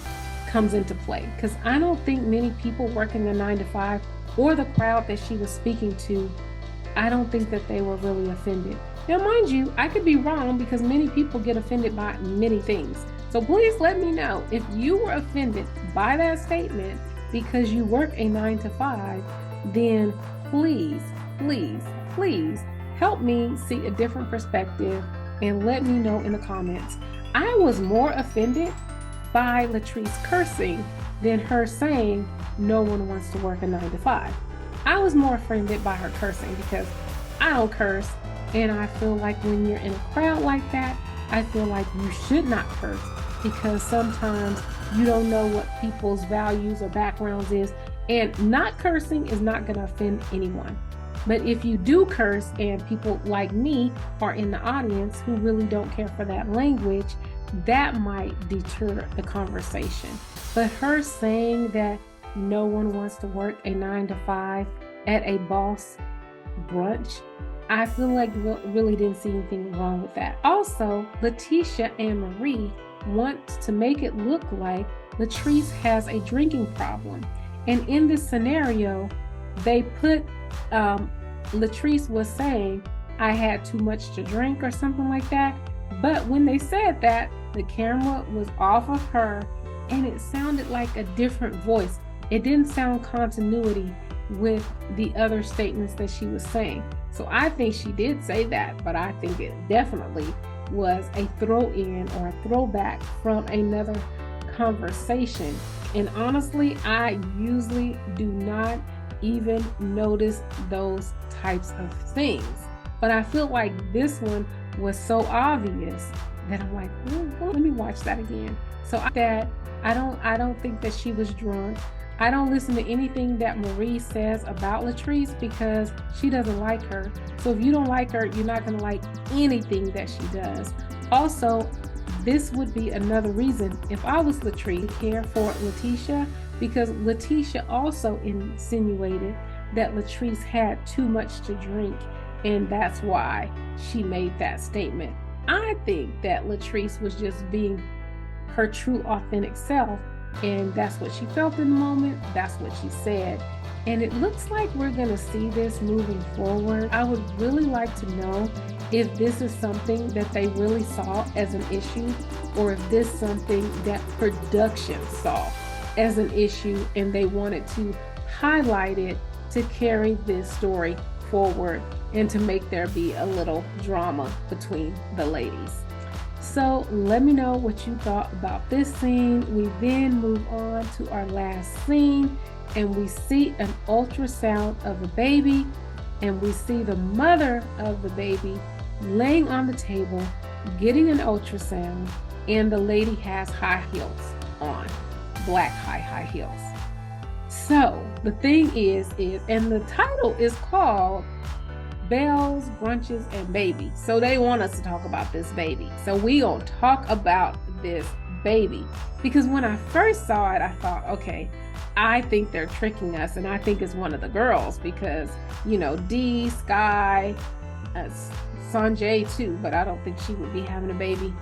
comes into play. Because I don't think many people working a 9 to 5 or the crowd that she was speaking to, I don't think that they were really offended. Now, mind you, I could be wrong because many people get offended by many things. So please let me know if you were offended by that statement because you work a 9 to 5, then please, please, please help me see a different perspective and let me know in the comments. I was more offended by Latrice cursing than her saying no one wants to work a 9 to 5. I was more offended by her cursing because I don't curse, and I feel like when you're in a crowd like that, I feel like you should not curse because sometimes you don't know what people's values or backgrounds is, and not cursing is not going to offend anyone. But if you do curse and people like me are in the audience who really don't care for that language, that might deter the conversation. But her saying that no one wants to work a 9 to 5 at a boss brunch, I feel like really didn't see anything wrong with that. Also, Lateshia and Marie want to make it look like Latrice has a drinking problem. And in this scenario, they put, Latrice was saying, I had too much to drink or something like that. But when they said that, the camera was off of her and it sounded like a different voice. it didn't sound continuity with the other statements that she was saying. So I think she did say that, but I think it definitely was a throw-in or a throwback from another conversation. And honestly, I usually do not even notice those types of things. But I feel like this one was so obvious that I'm like, well, let me watch that again. So I don't think that she was drunk. I don't listen to anything that Marie says about Latrice because she doesn't like her. So if you don't like her, you're not going to like anything that she does. Also, this would be another reason if I was Latrice, care for Lateshia, because Lateshia also insinuated that Latrice had too much to drink, and that's why she made that statement. I think that Latrice was just being her true, authentic self, and that's what she felt in the moment. That's what she said. And it looks like we're going to see this moving forward. I would really like to know if this is something that they really saw as an issue, or if this is something that production saw as an issue and they wanted to highlight it to carry this story forward and to make there be a little drama between the ladies. So let me know what you thought about this scene. We then move on to our last scene, and we see an ultrasound of a baby, and we see the mother of the baby laying on the table getting an ultrasound, and the lady has high heels on, black high heels. So the thing is, and the title is called Belle's, Brunches, and Baby. So they want us to talk about this baby. So we gonna talk about this baby, because when I first saw it, I thought, okay, I think they're tricking us, and I think it's one of the girls because, you know, D, Sky, Sanjay too, but I don't think she would be having a baby.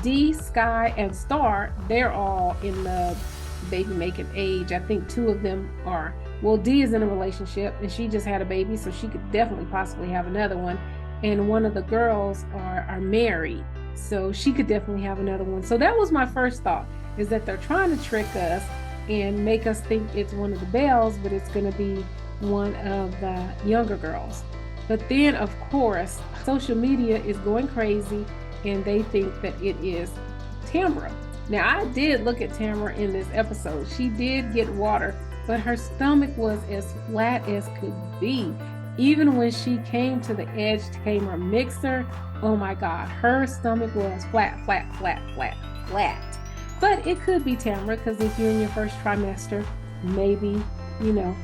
D, Sky, and Star, they're all in the baby making age. I think two of them are. Well, D is in a relationship and she just had a baby, so she could definitely possibly have another one. And one of the girls are married, so she could definitely have another one. So that was my first thought, is that they're trying to trick us and make us think it's one of the Belles, but it's going to be one of the younger girls. But then, of course, social media is going crazy and they think that it is Tambra. Now, I did look at Tambra in this episode. She did get water, but her stomach was as flat as could be. Even when she came to the edge, came her mixer, oh my God, her stomach was flat. But it could be Tambra, because if you're in your first trimester, maybe, you know,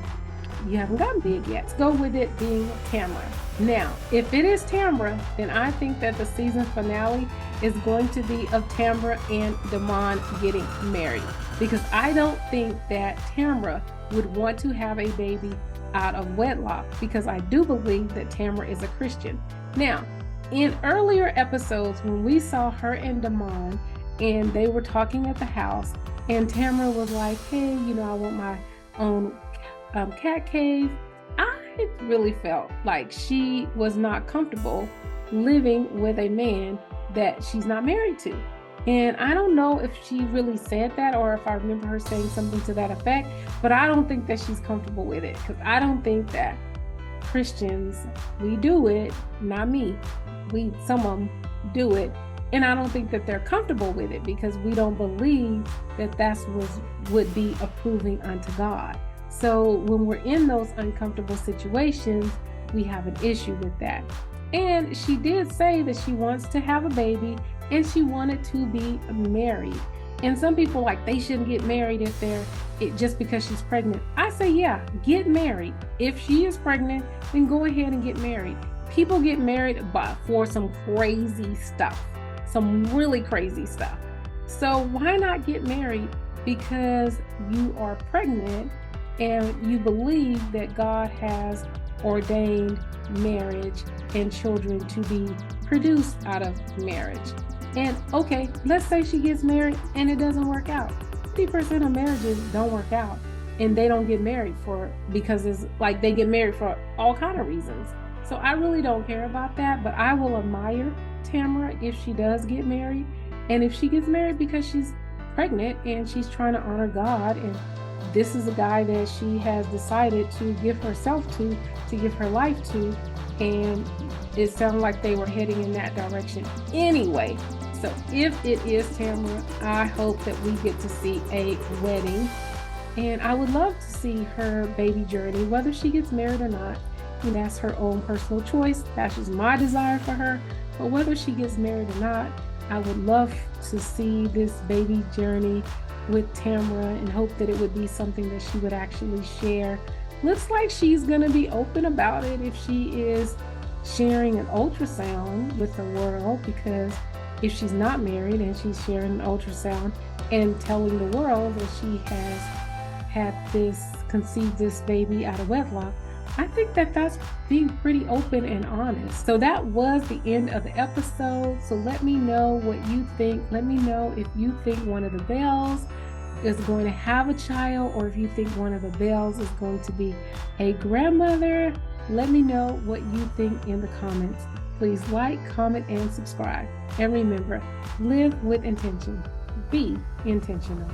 you haven't gotten big yet. Let's go with it being Tambra. Now, if it is Tambra, then I think that the season finale is going to be of Tambra and Damon getting married, because I don't think that Tambra would want to have a baby out of wedlock, because I do believe that Tambra is a Christian. Now, in earlier episodes, when we saw her and Damon and they were talking at the house, and Tambra was like, hey, you know, I want my own cat cave, I really felt like she was not comfortable living with a man that she's not married to. And I don't know if she really said that or if I remember her saying something to that effect, but I don't think that she's comfortable with it, because I don't think that Christians, we do it, not me, some of them do it, and I don't think that they're comfortable with it, because we don't believe that that's what would be approving unto God. So when we're in those uncomfortable situations, we have an issue with that. And she did say that she wants to have a baby and she wanted to be married. And some people like they shouldn't get married if just because she's pregnant. I say, yeah, get married. If she is pregnant, then go ahead and get married. People get married for some crazy stuff, some really crazy stuff. So why not get married? Because you are pregnant and you believe that God has ordained marriage and children to be produced out of marriage. And okay, let's say she gets married and it doesn't work out. 50% of marriages don't work out, and they don't get married because it's like they get married for all kind of reasons. So I really don't care about that, but I will admire Tambra if she does get married. And if she gets married because she's pregnant and she's trying to honor God and this is a guy that she has decided to give herself to give her life to, and it sounded like they were heading in that direction anyway. So if it is Tambra, I hope that we get to see a wedding, and I would love to see her baby journey, whether she gets married or not. And that's her own personal choice. That's just my desire for her. But whether she gets married or not, I would love to see this baby journey with Tambra and hope that it would be something that she would actually share. Looks like she's going to be open about it if she is sharing an ultrasound with the world, because if she's not married and she's sharing an ultrasound and telling the world that she has conceived this baby out of wedlock, I think that that's being pretty open and honest. So that was the end of the episode. So let me know what you think. Let me know if you think one of the Belles is going to have a child, or if you think one of the Belles is going to be a grandmother. Let me know what you think in the comments. Please like, comment, and subscribe. And remember, live with intention. Be intentional.